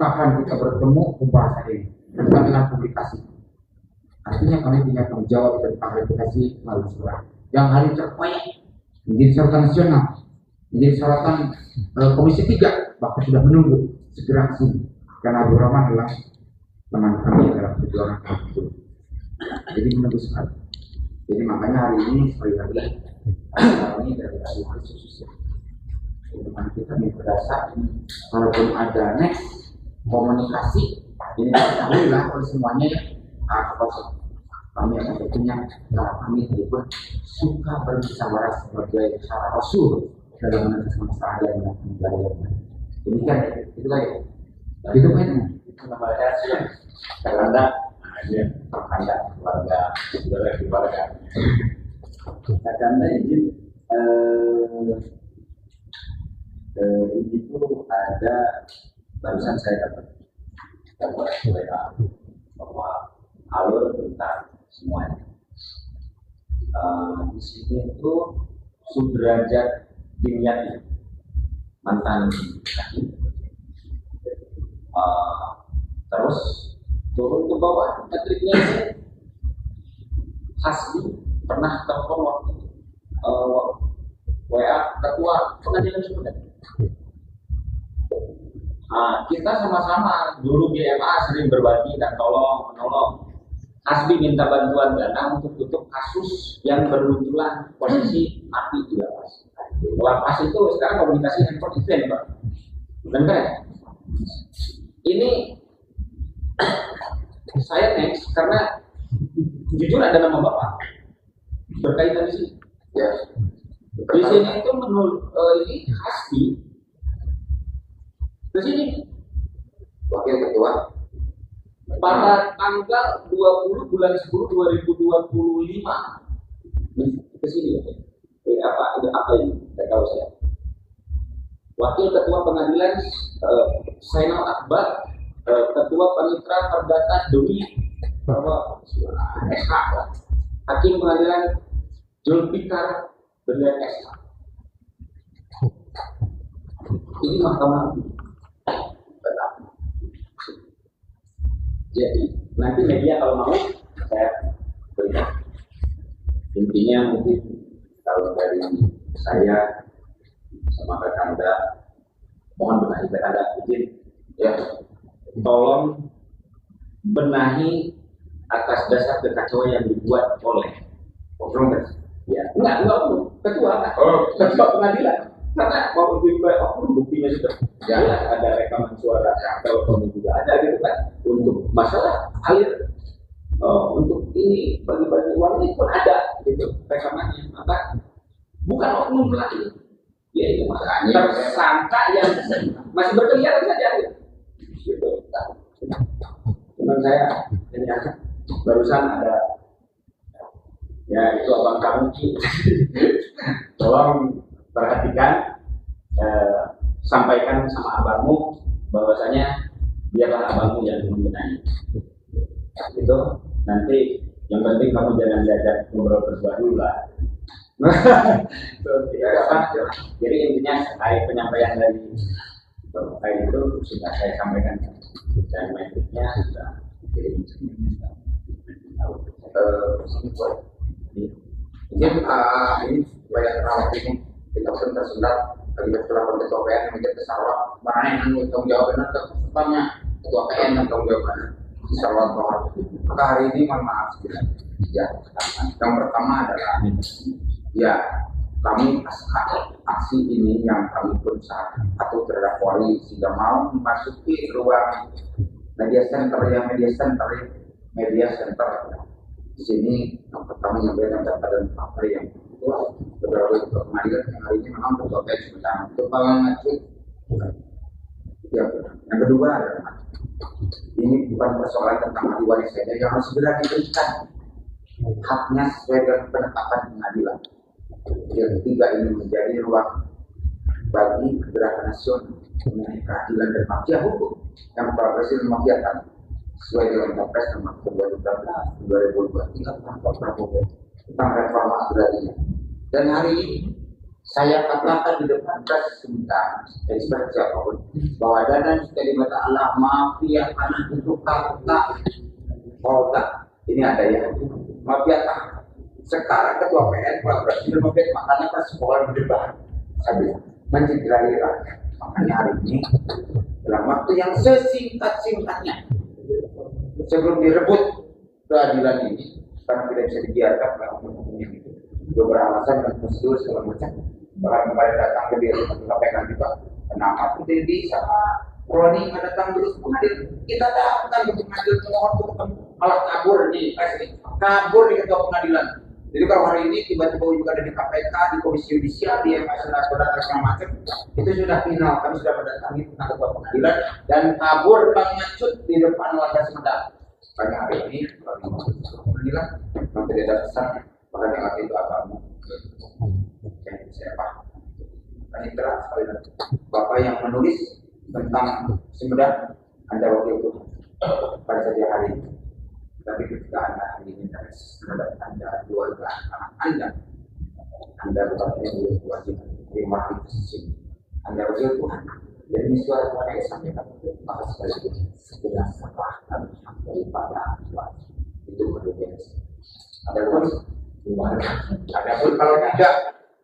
kapan kita bertemu pembahasan ini dengan publikasi. Artinya kami punya tanggung jawab tentang verifikasi melalui surat yang hari terbaik menjadi sorotan nasional, menjadi sorotan Komisi 3 bahkan sudah menunggu segera kesini karena Abdul Rahman adalah teman kami dalam perjuangan itu. Jadi menunggu sekali. Jadi makanya hari ini sekali lagi ini dari khusus teman kita ini berdasar kalaupun ada next komunikasi ini ketahui lah oleh semuanya ya kami akan tentunya kami pun suka bermusyawarah sebagai cara rasul dalam menentukan masalah dan negara yang lain. Demikian itu lah ya. Itu kan karena ada keluarga karena izin itu ada barusan saya dapat WA bahwa alur tentang semuanya di sini itu Sudrajat Dimyati mantan terus turun ke bawah metriknya Hasbi pernah telepon waktu WA ketua pengadilan Sumedang. Kita sama-sama dulu GMA sering berbagi dan menolong. Hasbi minta bantuan dana untuk tutup kasus yang bermunculan posisi api di lapas. Lapas itu sekarang komunikasi handphone event, Pak. Bukan kan? Ini saya next karena jujur ada nama Bapak berkaitan di sini. Ya. Di sini itu menurut ini Hasbi ke sini Wakil Ketua pada tanggal 20 bulan 10 2025 ke sini. Apa ini? Tidak tahu saya. Wakil Ketua Pengadilan Zainal Akbar, Ketua Panitra Perdata Dwi bahwa SH, Hakim Pengadilan Zulfikar Berlian SH. Ini mahkamah. Jadi nanti media kalau mau saya berikan. Intinya mungkin kalau dari saya sama Anda, mohon benahi Anda izin ya, tolong benahi atas dasar kekacauan yang dibuat oleh ya enggak ketua pengadilan, karena mau buktinya sudah jelas, ada rekaman suara telepon juga ada gitu kan, untuk masalah alir untuk ini bagi-bagi uang ini pun ada gitu rekamannya, maka bukan oknum lagi. Ya itu makanya tersangka yang masih berkeliaran saja gitu. Teman saya ini barusan ada ya itu abang kamu tolong perhatikan, sampaikan sama abangmu bahwasanya biarlah abangmu yang membenahi gitu. Nanti yang penting kamu jangan diajak ngobrol berdua dulu lah. Jadi intinya penyampaian dari itu sudah saya sampaikan dan metriknya sudah jadi ini supaya terawat ini kita pun tersendat bagi ketua PN yang menjadi Sarawak mana yang tanggung jawabnya terutama ketua PN yang tanggung jawabnya di Sarawak Barat. Maka hari ini mohon maaf ya, yang pertama adalah ya kami aksi ini yang kami pun saat atau terhadap Polri sehingga mau memasuki ruang media center di sini. Yang pertama menyampaikan data dan fakta yang beberapa pengadilan yang hari ini memang berbeda sebenarnya itu paling maksud ya. Yang kedua adalah ini bukan persoalan tentang ahli waris saja yang harus segera diberikan haknya sesuai dengan penetapan pengadilan. Yang ketiga, ini menjadi ruang bagi gerakan nasional mengenai keadilan dan mafia hukum yang progresif memafiakan sesuai dengan Kepres nomor 2023 tentang Pak Prabowo tentang reforma agraria. Dan hari ini saya katakan di depan pers sebentar dari siapapun bahwa dana dari mata Allah mafia tanah itu kota ini ada ya mafia tanah. Sekarang ketua PN kolaborasi dan mafia makanya kan sekolah berdebat sambil mencederai rakyat. Makanya hari ini dalam waktu yang sesingkat-singkatnya sebelum direbut keadilan ini karena tidak bisa dibiarkan melakukan hukumnya itu beberapa alasan dan prosedur segala macam. Bahkan kemarin datang ke KPK juga kenapa tidak bisa Roni datang dulu ke pengadilan, kita datang ke pengadilan mohon untuk ketemu, malah kabur nih kabur di ketua pengadilan. Jadi kalau hari ini tiba-tiba juga ada di KPK, di Komisi Yudisial, di MPS dan segala macam, itu sudah final. Kami sudah mendatangi tentang ketua pengadilan dan kabur mengecut di depan warga Sumedang. Karena hari ini kalau pengadilan memang tidak ada pesan, bahkan yang itu agama. Saya paham. Ini terang sekali lagi. Bapak yang menulis tentang Sumedang, Anda wakil Tuhan pada saja hari ini. Tapi ketika Anda hari ini terhadap Anda, keluarga Anda bukan hanya berkewajiban terima itu sisi. Anda wakil Tuhan. Dan ini suara Tuhan yang disampaikan. Maka sekali lagi segera serahkan daripada Tuhan. Itu kemudian.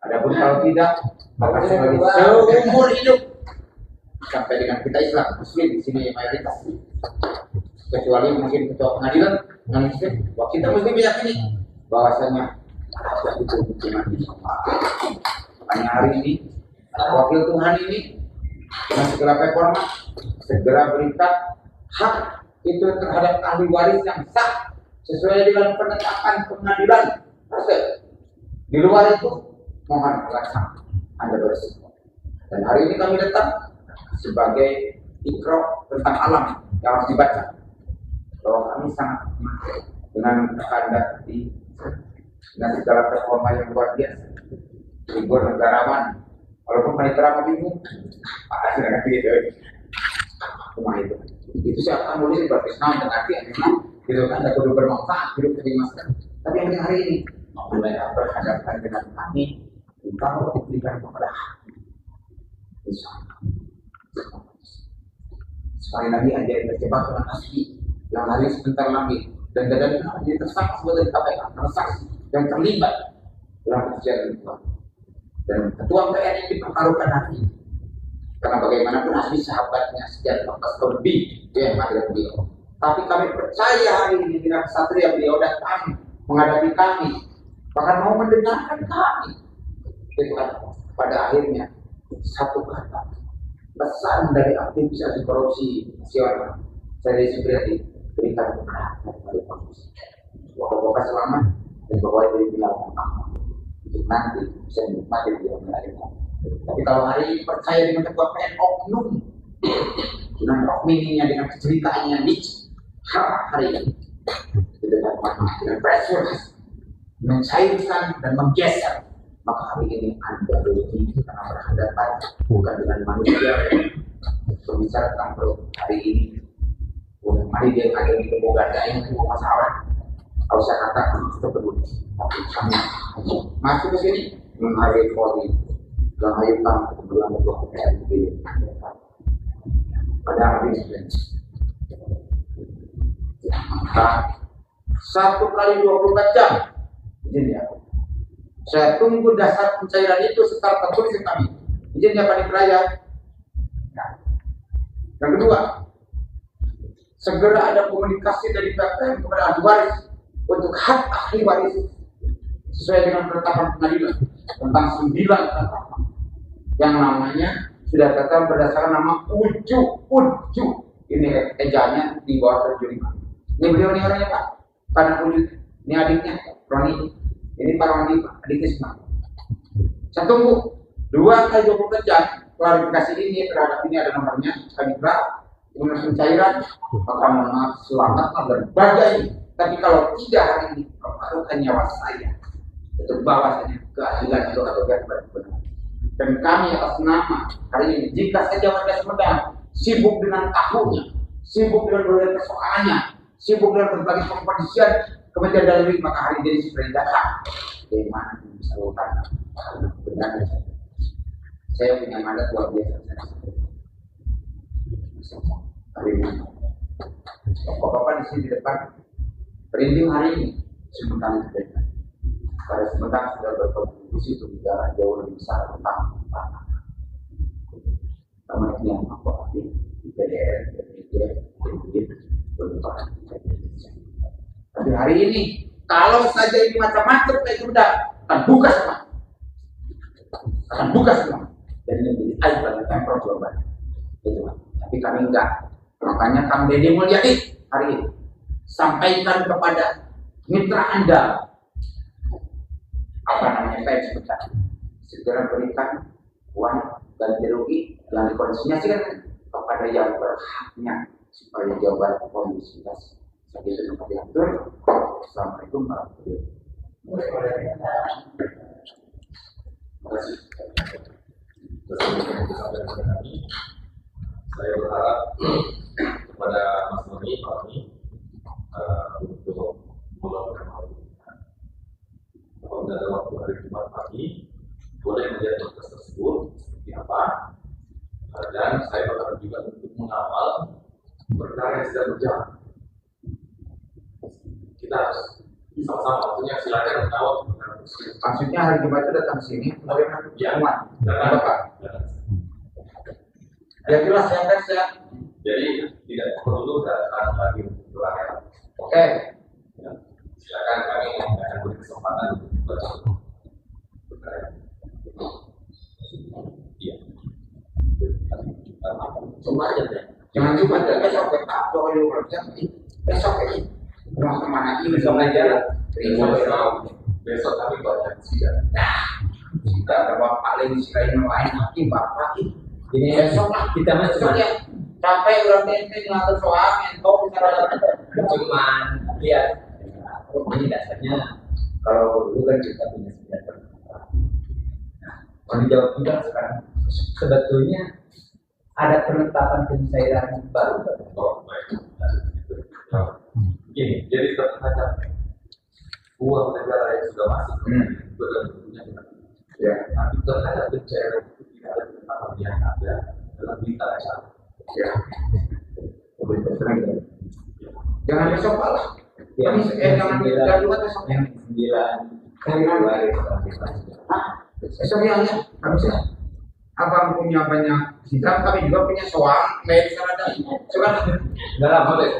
Adapun kalau tidak, maka sebagai seumur hidup sampai dengan kita Islam Muslim di sini mayoritas. Kecuali mungkin ketua pengadilan non Muslim, kita Muslim meyakini bahwasanya ada itu hukuman di makanya hari ini wakil Tuhan ini dengan segala reforma segera berikan hak itu terhadap ahli waris yang sah sesuai dengan penetapan pengadilan. Di luar itu mohon laksana Anda bersih. Dan hari ini kami datang sebagai ikro tentang alam yang harus dibaca. Bahwa kami sangat dengan Anda di dengan segala performa yang luar biasa. Libur negarawan, walaupun panitera bingung, pasti nggak gitu. Cuma itu siapa nulis berarti senang dan arti memang gitu kan, tidak perlu bermanfaat hidup dari masyarakat. Tapi yang hari ini mulai berhadapan dengan kami, engkau diberikan kepada hati. Sekali lagi ajarin terjebak dengan asli yang hari sebentar lagi dan dia tersangka sebagai KPK, transaksi yang terlibat dalam kejadian itu. Dan ketua PN yang dipertaruhkan nanti karena bagaimanapun asli sahabatnya sejak 15 tahun lebih dia yang ada beliau. Tapi kami percaya hari ini dengan kesatria beliau datang menghadapi kami, bahkan mau mendengarkan kami. Itu kan pada akhirnya satu kata pesan dari aktivis anti korupsi nasional saya diberikan kepada korupsi. Pokoknya selamat dan pokoknya dari bilangan untuk nanti bisa menikmati dia melahirkan. Tapi kalau hari ini percaya dengan ketua PN oknum dengan oknumnya dengan ceritanya niche hari ini dengan pressure mencairkan dan menggeser, maka hari ini Anda rugi karena berhadapan bukan dengan manusia berbicara tentang perut hari ini. Bukan mari dia ada di kebogada yang semua masalah. Kalau saya katakan itu peduli, tapi kami masuk ke sini menghargai Polri, menghargai kebetulan ketua PN pada hari ini. Maka 1 kali 24 jam izin ya. Saya tunggu dasar pencairan itu secara tertulis ke kami. Izin ya Pak Raya. Yang kedua, segera ada komunikasi dari PN kepada ahli waris untuk hak ahli waris sesuai dengan penetapan pengadilan tentang 9 penetapan yang namanya sudah tetap berdasarkan nama Uju. Ini ejaannya di bawah 75. Ini beliau ini orangnya Pak, karena Uju. Ini adiknya Roni. Ini Pak Roni, adiknya semua. Saya tunggu 2 kali 24 jam klarifikasi ini terhadap ini ada nomornya Kalibra, dengan pencairan, maka mohon maaf selamat berbagai. Tapi kalau tidak hari ini pertaruhkan nyawa saya untuk bawa saja keadilan itu atau benar. Dan kami atas nama hari ini, jika saja warga Sumedang sibuk dengan tahunya, sibuk dengan berbagai persoalannya, sibuk dengan berbagai kompetisian Kementerian Dalam Negeri, maka hari ini sudah datang. Bagaimana bisa lakukan benar saja. Saya punya mandat luar biasa. Hari ini, bapak-bapak di sini di depan merinding hari ini sementara kita. Pada sementara sudah berkontribusi untuk negara jauh lebih besar tentang tanah. Sama ini yang aku arti di PDR, tapi hari ini kalau saja ini macam-macam kayak sudah akan buka semua, dan ini menjadi aib bagi Pemprov Jawa Barat. Tapi kami enggak. Makanya Kang Deddy Mulyadi hari ini sampaikan kepada mitra Anda sebentar segera berikan uang ganti rugi yang dikonsinyasikan kepada yang berhaknya supaya Jawa Barat kondisi seperti itu dapat diatur. Assalamualaikum warahmatullahi wabarakatuh. Saya berharap kepada Mas Nuri, Pak Nuri, untuk melakukan hal ini. Kalau ada waktu hari Jumat pagi, boleh melihat podcast tersebut seperti apa. Dan saya berharap juga untuk mengawal perkara yang sedang berjalan. Kita harus sama-sama, maksudnya silakan mengawal perkara tersebut. Maksudnya hari Jumat itu datang sini, bagaimana? Ya, Jumat. Bapak. Ya jelas ya guys ya. Jadi tidak perlu datang lagi untuk berlayar. Oke. Ya. Silakan kami akan beri kesempatan untuk membaca perkara. Iya. Cuma aja deh. Jangan cuma ada besok ke Pak Jokowi besok ini. Mau kemana ini? Besok aja. Besok kami baca sidang. Kita ada bapak lain selain lain hakim bapak ini. Ini besok lah kita masuk ya. Sampai udah penting ngatur soal mentok bicara cuman lihat ini dasarnya Kalau dulu kan kita punya 9 penetapan. Nah, kalau dijawab juga sekarang sebetulnya ada penetapan pencairan baru. Oh, baik. Gini, jadi terhadap uang negara yang sudah masuk itu adalah tentunya benar. Ya, Tapi terhadap pencairan itu tidak ada penetapan yang ada dalam berita acara. ya. Pemerintah serang ya. Jangan besok Pak. Yang Jangan kita juga besok. yang 9 Februari Besok ya, kami sih. Abang punya banyak sidang, kami juga punya soal, main sana dan sekarang Dalam boleh.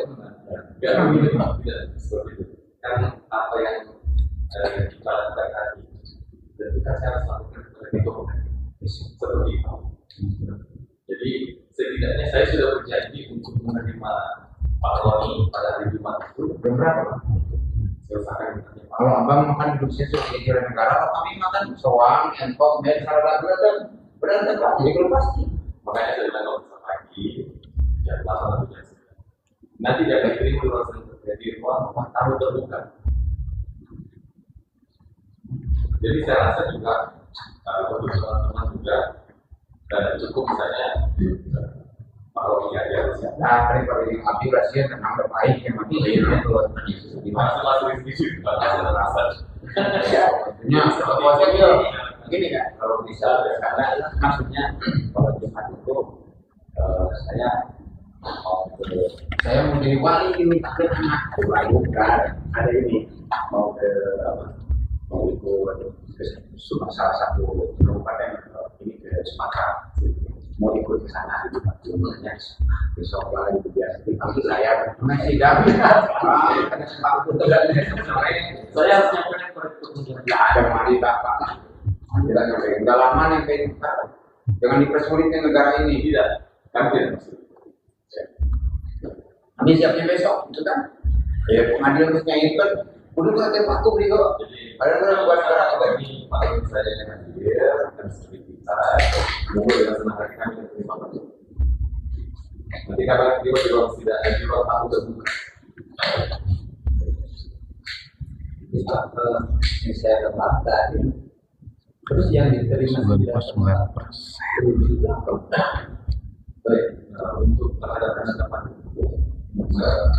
Tidak seperti itu. Kan apa yang kita lakukan tadi, tentu kan saya harus lakukan perhitungan seperti itu. Jadi setidaknya saya sudah berjanji untuk menerima Pak Roni pada hari Jumat itu. jam berapa? Saya usahakan menerima. Kalau abang makan duduknya sebagai kira negara, kalau kami makan soal, empok, main sana dan benar Pak, jadi belum pasti. Makanya saya bilang kalau bisa pagi, jam 8 atau jam 9. Nanti dia akan kirim ke ruang terjadi ruang tamu terbuka. Jadi saya rasa juga untuk teman-teman juga cukup misalnya Pak Romi aja harusnya. Nah, daripada yang api Rusia tenang udah baik yang mati lainnya tuh Masih di situ, masih terasa. Ya, puasanya gini kan, kalau bisa karena maksudnya kalau Jumat itu saya mau jadi wali diminta ke anak bukan ada ini mau ke apa mau ikut ke salah satu kabupaten ini ke Sumatera mau ikut ke sana gitu jumlahnya besok lagi biasa tapi saya masih dapat karena sebab itu saya harus nyampaikan perhitungan ya ada mari bapak tidak nyampe udah lama nyampe jangan dipersulitkan negara ini Tidak, kan tidak. kami siapnya besok itu kan ya pengadilan terusnya itu kan udah nggak ada waktu beli kok Jadi padahal kan bukan negara kita ini Pak Romi saya yang hadir dan sedikit bicara. Semoga dengan senang hati kami menerima Pak. Nanti kabar beliau di ruang sidang di ruang tamu terbuka. kita ke saya ke Baghdad ini. Terus yang diterima 99%. juga Baik, untuk terhadap penetapan itu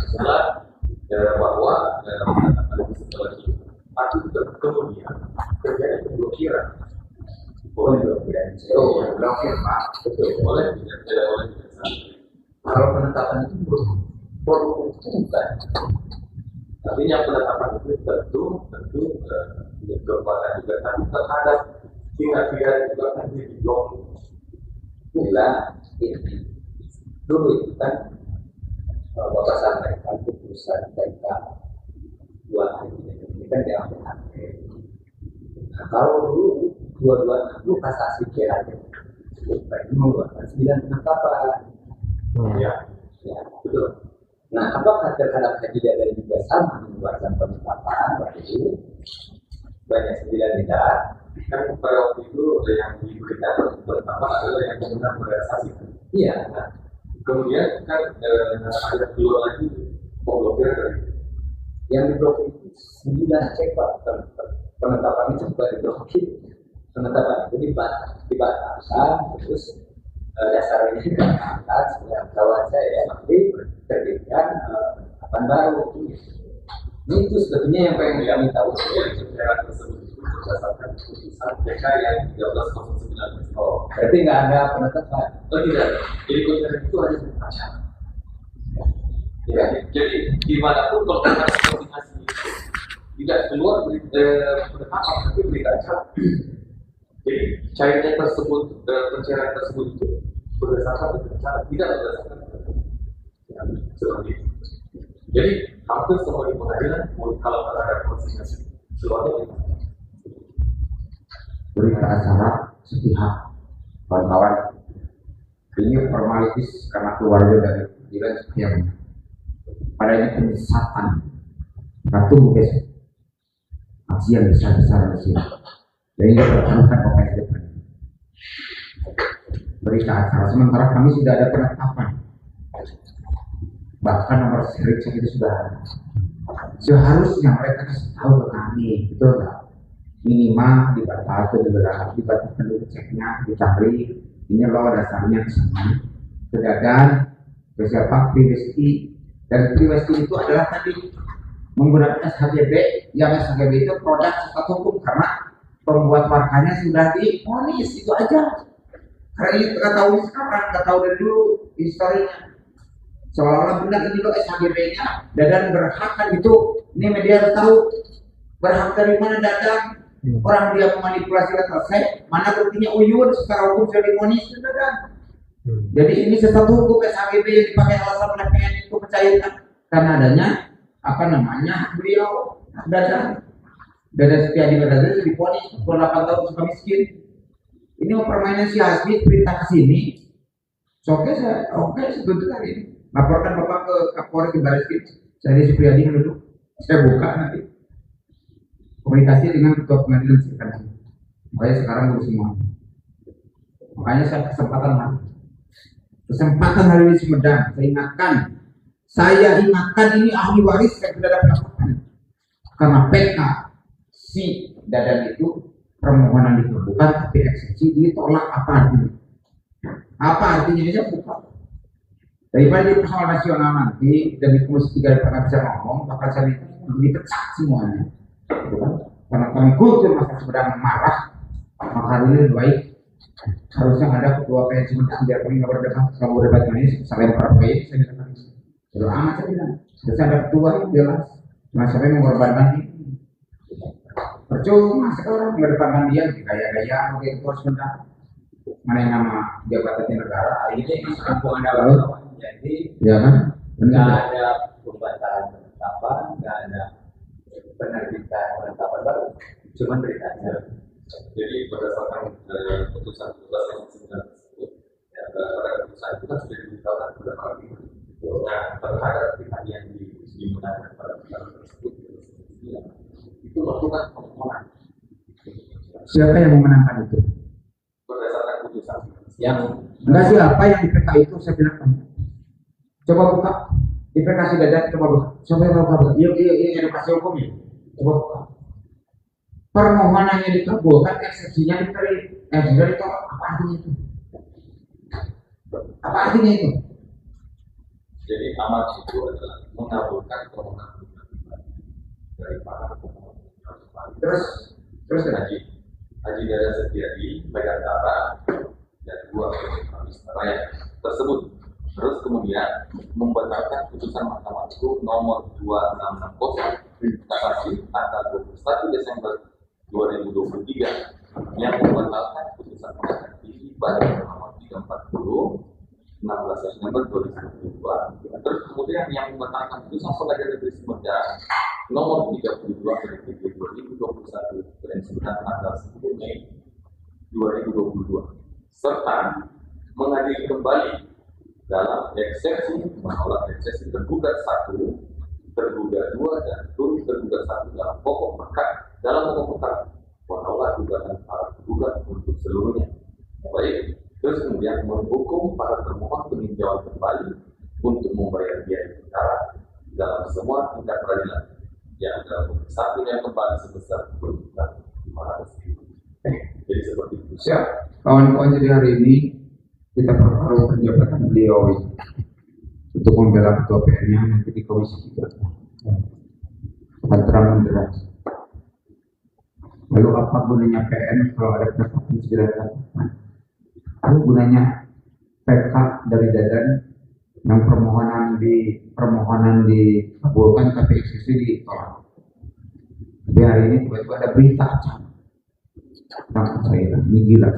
setelah bahwa penetapan itu setelah itu, tapi kemudian terjadi pemblokiran. Boleh blokir pak betul, boleh tidak boleh tidak sah. kalau penetapan itu baru bukan. Artinya penetapan itu tentu kekuatan juga, tapi terhadap tindak pidana juga kan dia diblokir. Bila ini dulu itu kan Bapak sampaikan putusan TK 2 hari ini kan diambil hakim. Nah, kalau dulu dua-duanya itu kasasi kira-kira ini mengeluarkan 9 penetapan. Ya, Ya, betul. Nah, apakah terhadap haji dari juga sama mengeluarkan penetapan baru banyak 9 tidak? kan pada waktu itu yang diberikan penetapan adalah yang benar merealisasi. Iya. Nah, kemudian kan ada keluar lagi pemblokiran dari Yang diblokir itu 9 cek Pak. Penetapan itu bukan diblokir. Penetapan itu dibatalkan terus dasarnya dibatalkan sehingga kawan saya nanti terbitkan penetapan baru. Ini itu sebetulnya yang pengen kami tahu. pencairan tersebut itu berdasarkan putusan PK yang 1309. Oh, Berarti nggak ada penetapan. tidak. Jadi pencairan itu hanya berpacar. Ya, jadi dimanapun kalau kita koordinasi tidak keluar penetapan tapi berita acara. Jadi cairnya tersebut, pencairan tersebut itu berdasarkan berita acara, tidak berdasarkan ya, seperti itu. Jadi hampir semua di pengadilan, kalau ada konsinyasi seluruhnya Berita acara sepihak, kawan-kawan. Ini formalitis karena keluarga dari pengadilan yang pada ini penyesatan. Kita tunggu besok. Aksi yang besar-besar di sini. Dan ini pertaruhkan OKS depan. Berita acara sementara kami sudah ada penetapan. Bahkan nomor serik itu sudah ada. Seharusnya mereka kasih tahu ke kami, betul nggak? Minimal dibatasi dulu ceknya, dicari ini loh dasarnya ke sana. Kedadan, ke siapa privasi, dan privasi itu adalah tadi menggunakan SHGB, yang SHGB itu produk sifat hukum karena pembuat markanya sudah divonis, itu aja. Karena ini nggak tahu sekarang, nggak tahu dari dulu historinya. Seolah-olah benar ini loh SHGB-nya, Dadan berhak kan itu. Ini media harus tahu berhak dari mana Dadan. Orang dia memanipulasi kata saya, mana buktinya Uyun secara hukum sudah divonis Dadan. Jadi ini sesuatu hukum SHGB yang dipakai alasan oleh PN itu percayakan karena adanya apa namanya beliau Dadan Setiadi Dadan itu divonis 8 tahun suka miskin. Ini permainan si Hasbi perintah ke sini. Oke, saya setuju tadi. Laporkan Bapak ke Kapolres ke Baris saya di Supriyadi duduk. Saya buka nanti komunikasi dengan ketua pengadilan sekitar. Makanya sekarang urus semua. Makanya saya kesempatan hari ini Sumedang. Saya ingatkan ini ahli waris yang tidak ada pendapat. Karena PK si Dadan itu permohonan dikabulkan tapi eksepsi ditolak. Apa artinya? Apa artinya ini saya buka. Daripada di persoalan nasional nanti dan di Komisi 3 pernah bisa ngomong, bakal saya dipecah semuanya. Karena kami kultur masyarakat Sumedang marah, maka hari ini lebih baik harusnya ada ketua PN Sumedang biar kami nggak berdebat. Kalau berdebat ini saya lempar PN, saya bisa kami sudah amat saya bilang. Harusnya ada ketua yang jelas. Cuma sampai mengorbankan ini. Percuma sekarang mengedepankan dia gaya-gaya mungkin ketua Sumedang. Mana yang nama jabatannya negara, ini kampung Anda baru. Jadi ya kan? Nggak ada pembatalan penetapan, nggak ada penerbitan penetapan baru, cuma beritanya. Jadi berdasarkan putusan yang sebenarnya tersebut, ya, pada putusan itu kan sudah diberitahukan kepada para pihak. Nah, terhadap pihak yang dimenangkan pada putusan tersebut, itu melakukan permohonan. Siapa yang memenangkan itu? Berdasarkan putusan Yang enggak siapa yang di PK itu saya bilang. Coba buka di PK si Dadan, coba buka. Coba buka. Iya edukasi hukum ya. Coba buka. Permohonannya dikabulkan, eksepsinya diterima, sudah ditolak. Apa artinya itu? Apa artinya itu? Jadi amat itu adalah mengabulkan permohonan dari para pemohon. Terus Haji Dadan Setiadi, Bayangkara, dan 2 Kamis Raya tersebut. Terus kemudian membatalkan putusan Mahkamah Agung nomor 2660 kasasi tanggal 21 Desember 2023 yang membatalkan putusan pengadilan tinggi Bandung nomor 340 16 Desember 2022. Terus kemudian yang membatalkan putusan pengadilan negeri Sumedang nomor 32 dari 2021 dan 9 tanggal 10 Mei 2022 serta mengadili kembali dalam eksepsi menolak eksepsi tergugat 1, tergugat 2 dan turut tergugat 1 dalam pokok perkara menolak gugatan para tergugat untuk seluruhnya. Baik, terus kemudian menghukum para termohon peninjauan kembali untuk membayar biaya perkara dalam semua tingkat peradilan yang dalam satunya kembali sebesar 20.500. Jadi seperti itu. siap. Kawan-kawan, jadi hari ini kita perlu penjabatan beliau itu untuk membela ketua PN-nya nanti di Komisi 3 akan terang menderas. Lalu apa gunanya PN kalau ada penetapan segera dilakukan? Lalu gunanya PK dari Dadan yang permohonan dikabulkan tapi eksekusi ditolak. Tapi hari ini tiba-tiba ada berita tentang saya ini gila.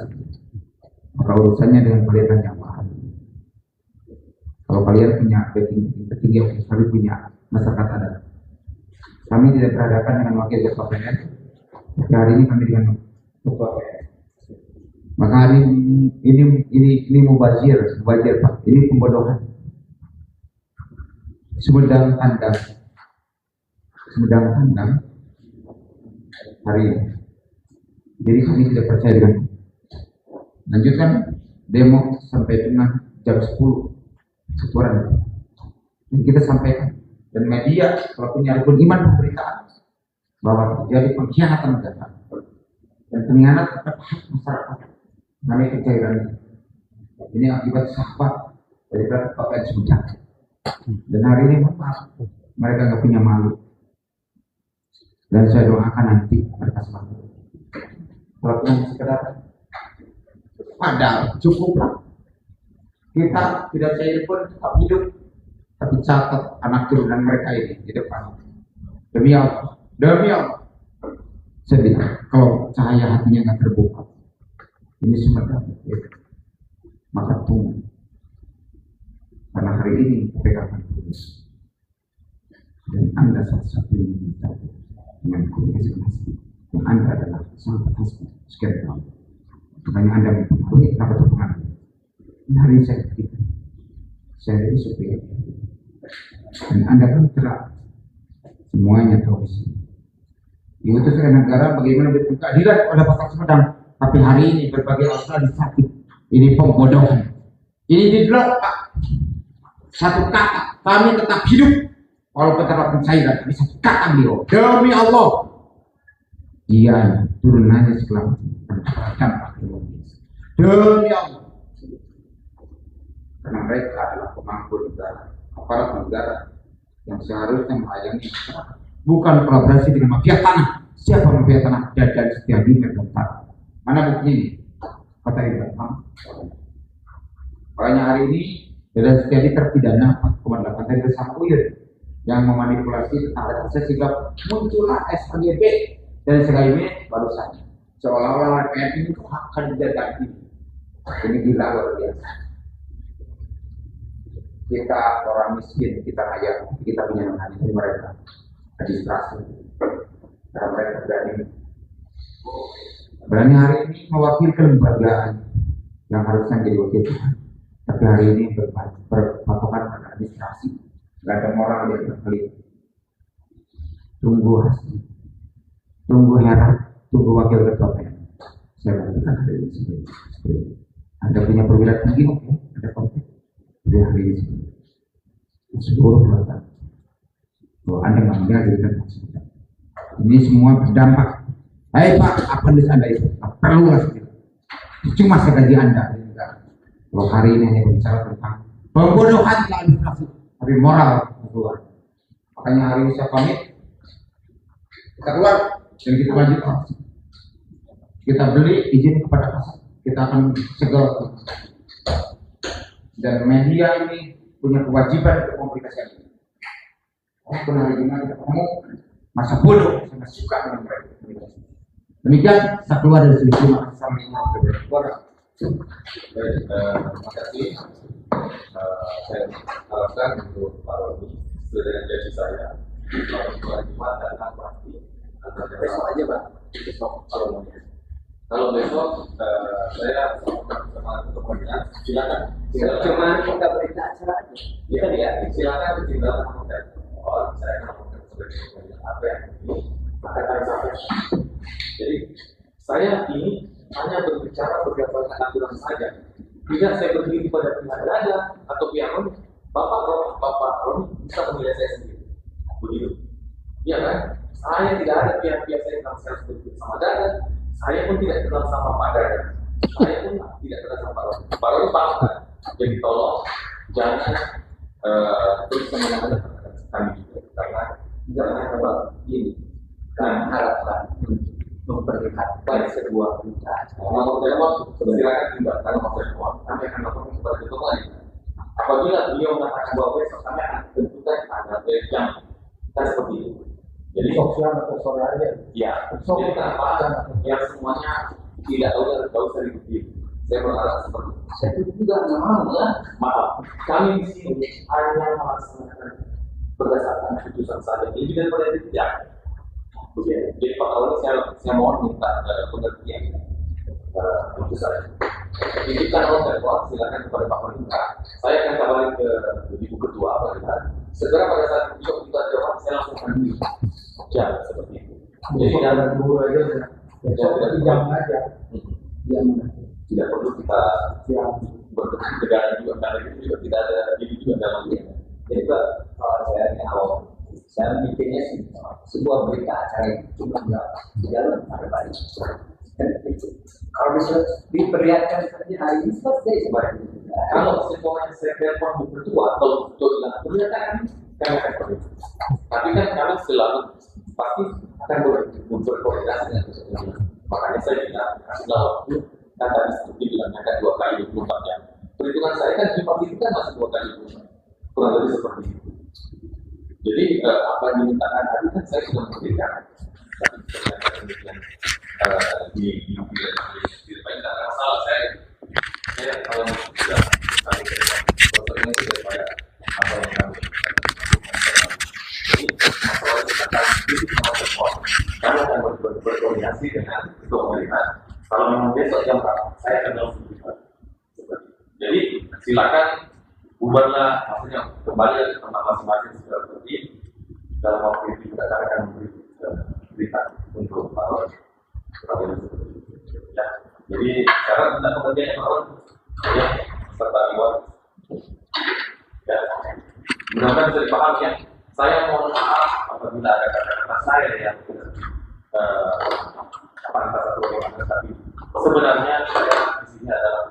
Maka urusannya dengan kalian hanya mahal. Kalau kalian punya backing yang kami punya masyarakat adat. Kami tidak berhadapan dengan wakil ketua PN. Tapi hari ini kami dengan ketua PN. Maka hari ini mubazir Pak. Ini pembodohan. Sumedang kandang hari ini. Jadi kami tidak percaya dengan. Lanjutkan demo sampai dengan jam 10 setoran. Dan kita sampaikan dan media kalau punya rukun iman pemberitaan bahwa terjadi pengkhianatan negara dan pengkhianatan terhadap hak masyarakat namanya kecairan ini akibat sahabat daripada Bapak sudah dan hari ini maaf mereka nggak punya malu dan saya doakan nanti mereka selamat kalau punya sekedar padahal cukuplah kita tidak cair pun tetap hidup tapi catat anak turunan mereka ini di depan demi Allah saya bilang kalau cahaya hatinya nggak terbuka ini semua maka tunggu karena hari ini KPK akan terus dan Anda satu-satunya yang kita dengan komunikasi pasti yang Anda adalah sangat pasti sekian tahun makanya Anda mempengaruhi kenapa terpengaruh hari saya begitu saya ini supir dan Anda kan telah semuanya tahu di sini diutus oleh negara bagaimana bentuk keadilan pada Pasar Sumedang tapi hari ini berbagai organisasi ini pembodohan ini didelok Pak satu kata kami tetap hidup walaupun terlalu pencairan tapi satu kata beliau demi Allah dia turunannya setelah dampak demi Allah karena mereka adalah pemangku negara aparat negara yang seharusnya melayani masyarakat bukan kolaborasi dengan mafia tanah siapa mafia tanah Dadan Setiadi Merbentar mana bukti ini kata Ibrahim makanya hari ini Dadan Setiadi terpidana 4,8 dari Kesakuyun yang memanipulasi tetangga sehingga muncullah SKGB dan SKGB baru saja seolah-olah RPN ini akan dijaga ini gila luar biasa kita orang miskin, kita kaya, kita punya menghadapi mereka administrasi karena mereka berani hari ini mewakili kelembagaan yang harusnya jadi wakil Tuhan tapi hari ini berpatokan pada administrasi nggak ada moral yang terkait tunggu hasil tunggu heran tunggu wakil ketua PN saya berikan hari ini sendiri Anda punya perwira tinggi oke ada konflik di hari ini seluruh pelanggan kalau Anda nggak mengajarkan ini semua berdampak hai Pak apa di Anda itu perlu cuma segaji Anda kalau hari ini hanya bicara tentang pembodohan ke administrasi tapi moral keluar makanya hari ini saya pamit kita keluar dan kita lanjut kita beli izin kepada pasar kita akan segel dan media ini punya kewajiban untuk komunikasi ini. Walaupun hari ini kita ketemu masa bodoh, saya suka dengan mereka. Demikian, saya keluar dari sini. Terima kasih sampai keluar. Terima kasih. Saya harapkan untuk Pak Roni sudah jadi saya kalau Jumat datang pasti besok aja Pak. Besok kalau besok saya sama teman-teman silakan. Cuma kita berita acara aja. Iya ya, silakan tinggal mengatakan saya akan sebagai apa yang ini akan saya sampaikan. Jadi saya ini hanya berbicara berdasarkan aturan saja. Tidak saya berdiri pada pihak Dada atau pihak Roni. Bapak Roni bisa menilai saya sendiri. Begitu. Iya kan? Saya tidak ada pihak-pihak saya yang saya sebut sama Dada. Saya pun tidak kenal sama Pak Dada. Saya pun tidak kenal sama Pak Roni. Pak Roni paham kan? Jadi tolong jangan terus menangani kami juga karena jangan ini kan harapkan memperlihatkan sebuah berita. Kalau saya mau silakan tinggal karena mau saya kami akan lakukan seperti itu lagi. Apabila beliau mengatakan bahwa besok kami akan tentukan ada jam kita seperti itu. Jadi Sosial atau sore aja. ya, jadi kenapa yang semuanya tidak tahu sering begitu. Saya berharap seperti itu. Saya juga nggak mau ya. Maaf, kami di sini hanya melaksanakan berdasarkan keputusan saja. Jadi daripada itu tidak. Begitu. Jadi Pak Roni saya mohon minta pengertian keputusan. Titipkan oleh ketua, silakan kepada Pak Roni. Saya akan kembali ke Ibu Ketua Pak Roni. Segera pada saat itu kita jawab, saya langsung akan jam seperti itu. Jadi dalam dulu aja. Besok kita jam aja. Jam. tidak perlu kita berkenan juga karena itu juga tidak ada ini juga dalamnya. Jadi Pak, kalau saya ini awal, saya mikirnya sih sebuah berita acara itu cuma di dalam ada banyak. Kalau bisa diperlihatkan saja hari ini selesai sebenarnya. Kalau semuanya saya telepon berdua, kalau betul bilang ternyata kami akan pergi. Tapi kan kami selalu pasti akan berkoordinasi dengan seseorang. Makanya saya bilang kasihlah waktu. Kan tadi seperti bilangnya kan 2 kali 24 jam. Perhitungan saya kan Jumat itu kan masih 2 kali 24. Kurang lebih seperti itu. Jadi apa yang dimintakan hari kan saya sudah memberikan. Di depan tidak ada masalah saya kalau sudah kami berkoordinasi itu daripada apa yang kami jadi masalah kita kami akan berkoordinasi dengan ketua pemerintahan. Kalau memang besok jam berapa saya akan langsung jadi silakan bubarlah, maksudnya kembali ke tempat masing-masing sudah seperti dalam waktu itu kita akan memberi berita untuk para ya. Jadi sekarang kita kemudian orang ya serta luar ya mudah-mudahan bisa dipahami ya. Saya mohon maaf apabila ada kata-kata saya yang pantas atau bagaimana, tapi sebenarnya saya di sini adalah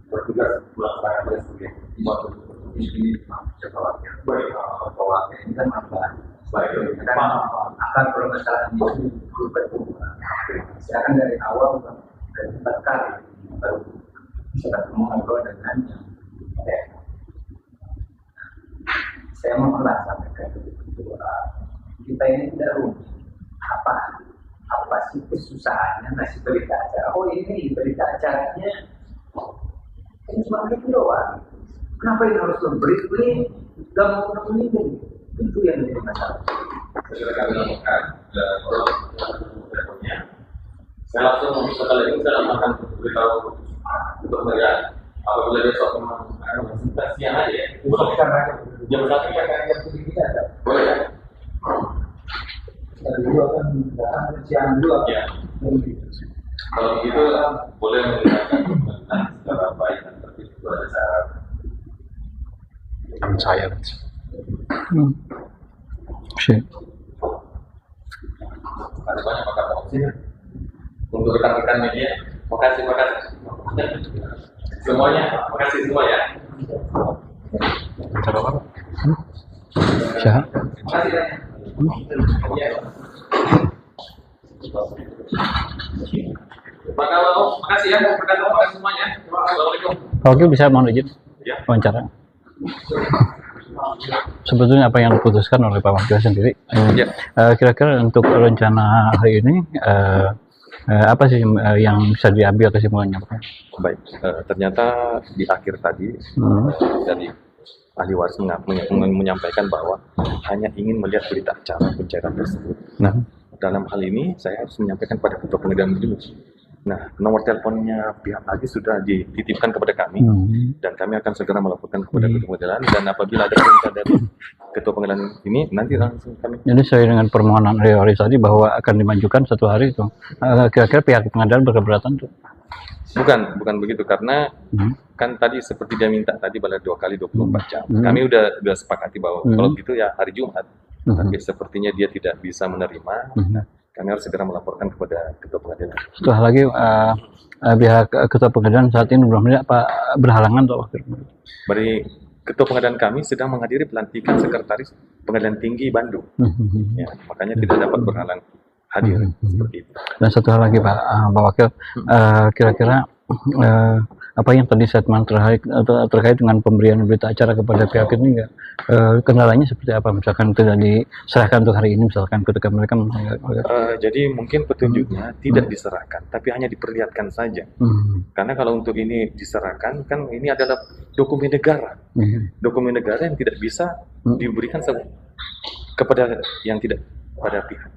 bertugas melaksanakan tugas sebagai ini sekolahnya baik sekolahnya ini kan masalah baik akan permasalahan ini saya kan dari awal dari 4 kali baru bisa ketemu ngobrol dengan saya mohonlah sampaikan kita ini tidak rumit apa sih kesusahannya ngasih berita acara. Oh ini berita acaranya ini cuma itu doang. Kenapa ini harus memberi gak mau menemukan itu yang menjadi masalah. Segera kami lakukan teleponnya. Saya langsung setelah itu saya akan beritahu untuk mereka apabila besok memang siang aja ya. Jam 1 ya yang kita ada. Boleh ya. Dulu akan siang dulu ya. Kalau begitu boleh menggunakan secara baik dan tertib itu ada syarat. Saya. Ada banyak pakar opsinya untuk rekan-rekan media. Makasih. Semuanya, makasih semua ya. Cara apa? Siapa? Makasih ya. Iya. Makasih ya, makasih semuanya. Assalamualaikum. Oke, bisa mohon izin Ya. wawancara. Sebetulnya apa yang diputuskan oleh Pak Wakil sendiri, Ya. kira-kira untuk rencana hari ini apa sih yang bisa diambil kesimpulannya Pak? Baik, ternyata di akhir tadi dari ahli waris menyampaikan bahwa hanya ingin melihat berita acara pencairan tersebut. Nah, dalam hal ini saya harus menyampaikan pada ketua pengadilan dulu. Nah, nomor teleponnya pihak lagi sudah dititipkan kepada kami dan kami akan segera melaporkan kepada ketua pengadilan, dan apabila ada perintah dari ketua pengadilan ini nanti langsung kami. Jadi sesuai dengan permohonan Riwaris tadi bahwa akan dimajukan 1 hari itu, kira-kira pihak pengadilan berkeberatan tuh? Bukan begitu, karena kan tadi seperti dia minta tadi pada 2 kali 24 jam. Kami udah sepakati bahwa kalau gitu ya hari Jumat. Tapi sepertinya dia tidak bisa menerima. Nah, kami harus segera melaporkan kepada ketua pengadilan. Setelah lagi pihak ketua pengadilan saat ini belum berhalangan atau Dari ketua pengadilan kami sedang menghadiri pelantikan sekretaris Pengadilan Tinggi Bandung. Ya, makanya tidak dapat berhalang hadir seperti itu. Dan satu hal lagi Pak Wakil, kira-kira apa yang tadi statement terkait dengan pemberian berita acara kepada pihak ini, kendalanya seperti apa? Misalkan tidak diserahkan untuk hari ini, misalkan ketika mereka jadi mungkin petunjuknya tidak diserahkan, tapi hanya diperlihatkan saja. Karena kalau untuk ini diserahkan, kan ini adalah dokumen negara. Dokumen negara yang tidak bisa diberikan kepada yang tidak pada pihak.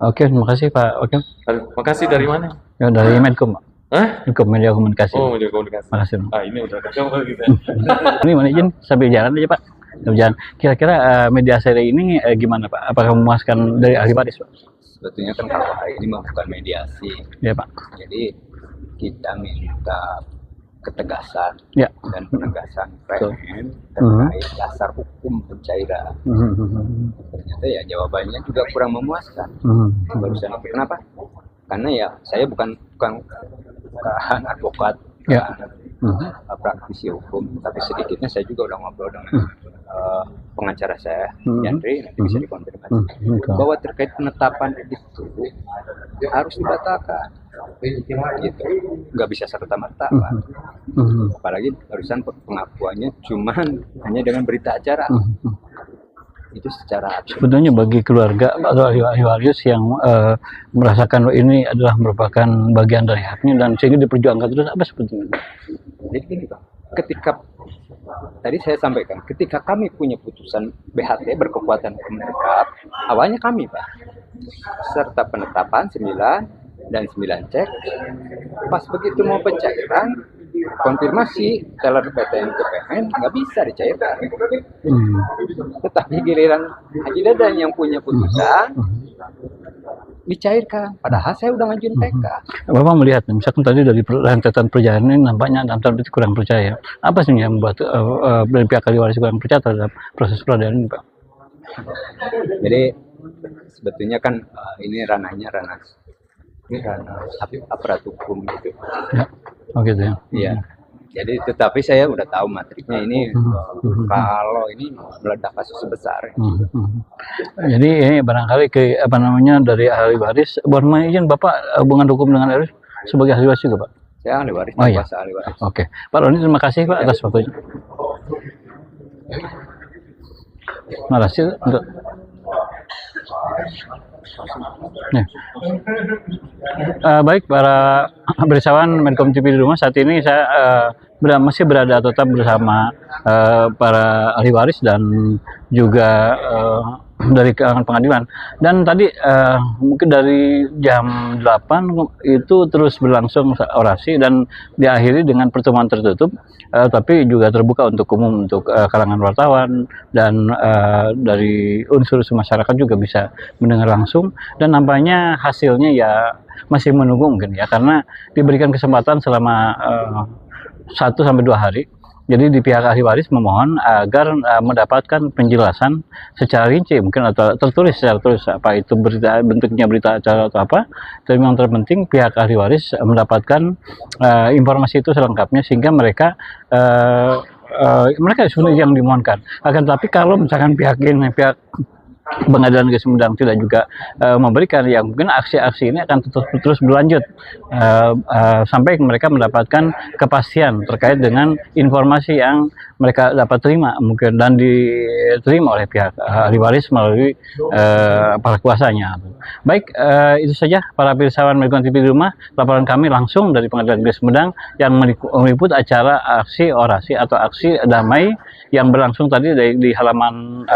Oke, terima kasih Pak Wakil. Terima kasih. Dari mana? Ya, dari Medcom. Hah? Media komunikasi. Oh, media komunikasi. Makasih. Ini udah kacau gitu. Ini mana izin sambil jalan aja Pak. Sambil jalan. Kira-kira media seri ini gimana Pak? Apakah memuaskan dari ahli waris Pak? Sebetulnya kan kalau hari ini bukan mediasi. Ya Pak. Jadi kita minta ketegasan Ya. dan penegasan Betul. PN terkait dasar hukum pencairan. Ternyata ya jawabannya juga kurang memuaskan. Barusan itu kenapa? Karena ya saya bukan advokat, Ya. bukan praktisi hukum, tapi sedikitnya saya juga udah ngobrol dengan pengacara saya, Yandri, nanti bisa dikonfirmasi bahwa terkait penetapan itu harus dibatalkan. Gitu. Nggak bisa serta-merta, Pak. Apalagi barusan pengakuannya cuman hanya dengan berita acara. Itu secara absurd. Sebetulnya bagi keluarga atau ahli waris yang merasakan ini adalah merupakan bagian dari haknya dan sehingga diperjuangkan terus, apa sebetulnya? Jadi gini, Pak, ketika tadi saya sampaikan, ketika kami punya putusan BHT berkekuatan hukum tetap, awalnya kami, Pak, serta penetapan 9 dan 9 cek, pas begitu mau pencairan, konfirmasi teller PTN ke PN nggak bisa dicairkan. Tetapi giliran Haji Dadan yang punya putusan dicairkan, padahal saya udah ngajuin PK. Bapak melihat, misalkan tadi dari rentetan perjalanan ini nampaknya Anda berarti kurang percaya. Apa sih yang membuat dari pihak ahli waris kurang percaya terhadap proses peradilan ini, Pak? Jadi sebetulnya kan ini ranahnya ranah aparat hukum gitu. Ya, oh gitu ya. Iya. Jadi tetapi saya udah tahu matriknya ini kalau ini meledak kasus besar. Jadi ini barangkali dari ahli waris, mohon izin Bapak hubungan hukum dengan ahli waris sebagai ahli waris juga, Pak? Saya ahli waris, Oh iya. ahli waris. Oke. Pak Roni, terima kasih Pak atas waktunya. Terima kasih untuk baik para berisawan Medcom TV di rumah, saat ini saya masih berada atau tetap bersama para ahli waris dan juga dari pengadilan. Dan tadi mungkin dari jam 8 itu terus berlangsung orasi dan diakhiri dengan pertemuan tertutup, tapi juga terbuka untuk umum, untuk kalangan wartawan dan dari unsur masyarakat juga bisa mendengar langsung. Dan nampaknya hasilnya ya masih menunggu mungkin ya, karena diberikan kesempatan selama 1 sampai 2 hari. Jadi di pihak ahli waris memohon agar mendapatkan penjelasan secara rinci mungkin atau tertulis secara tulis, apa itu berita, bentuknya berita acara atau apa. Tapi yang terpenting pihak ahli waris mendapatkan informasi itu selengkapnya sehingga mereka sebenarnya yang dimohonkan. Akan tapi kalau misalkan pihak Pengadilan Negeri Sumedang tidak juga memberikan, yang mungkin aksi-aksi ini akan terus berlanjut sampai mereka mendapatkan kepastian terkait dengan informasi yang mereka dapat terima mungkin dan diterima oleh pihak ahli waris melalui para kuasanya. Baik, itu saja para pirsawan Medcom TV di rumah, laporan kami langsung dari Pengadilan Negeri Sumedang yang meliput acara aksi orasi atau aksi damai yang berlangsung tadi di halaman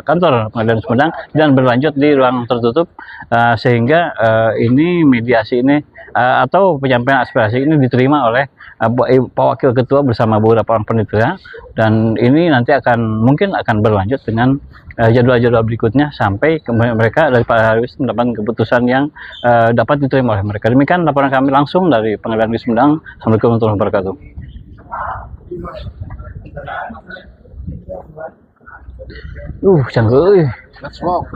kantor Pengadilan Sumedang dan berlanjut di ruang tertutup, sehingga ini mediasi ini atau penyampaian aspirasi ini diterima oleh Pak Wakil Ketua bersama beberapa orang panitia, dan ini nanti mungkin akan berlanjut dengan jadwal-jadwal berikutnya sampai mereka dari Pak Haris mendapatkan keputusan yang dapat diterima oleh mereka. Demikian laporan kami langsung dari Pengadilan Negeri Sumedang. Assalamualaikum warahmatullahi wabarakatuh. Canggih. Let's walk.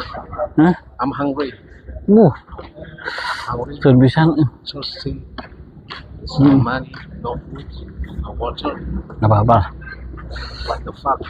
Hah? I'm hungry. Hungry. Kebiasaan. So see. No money, no food, no water. Nggak apa-apa. What the fuck?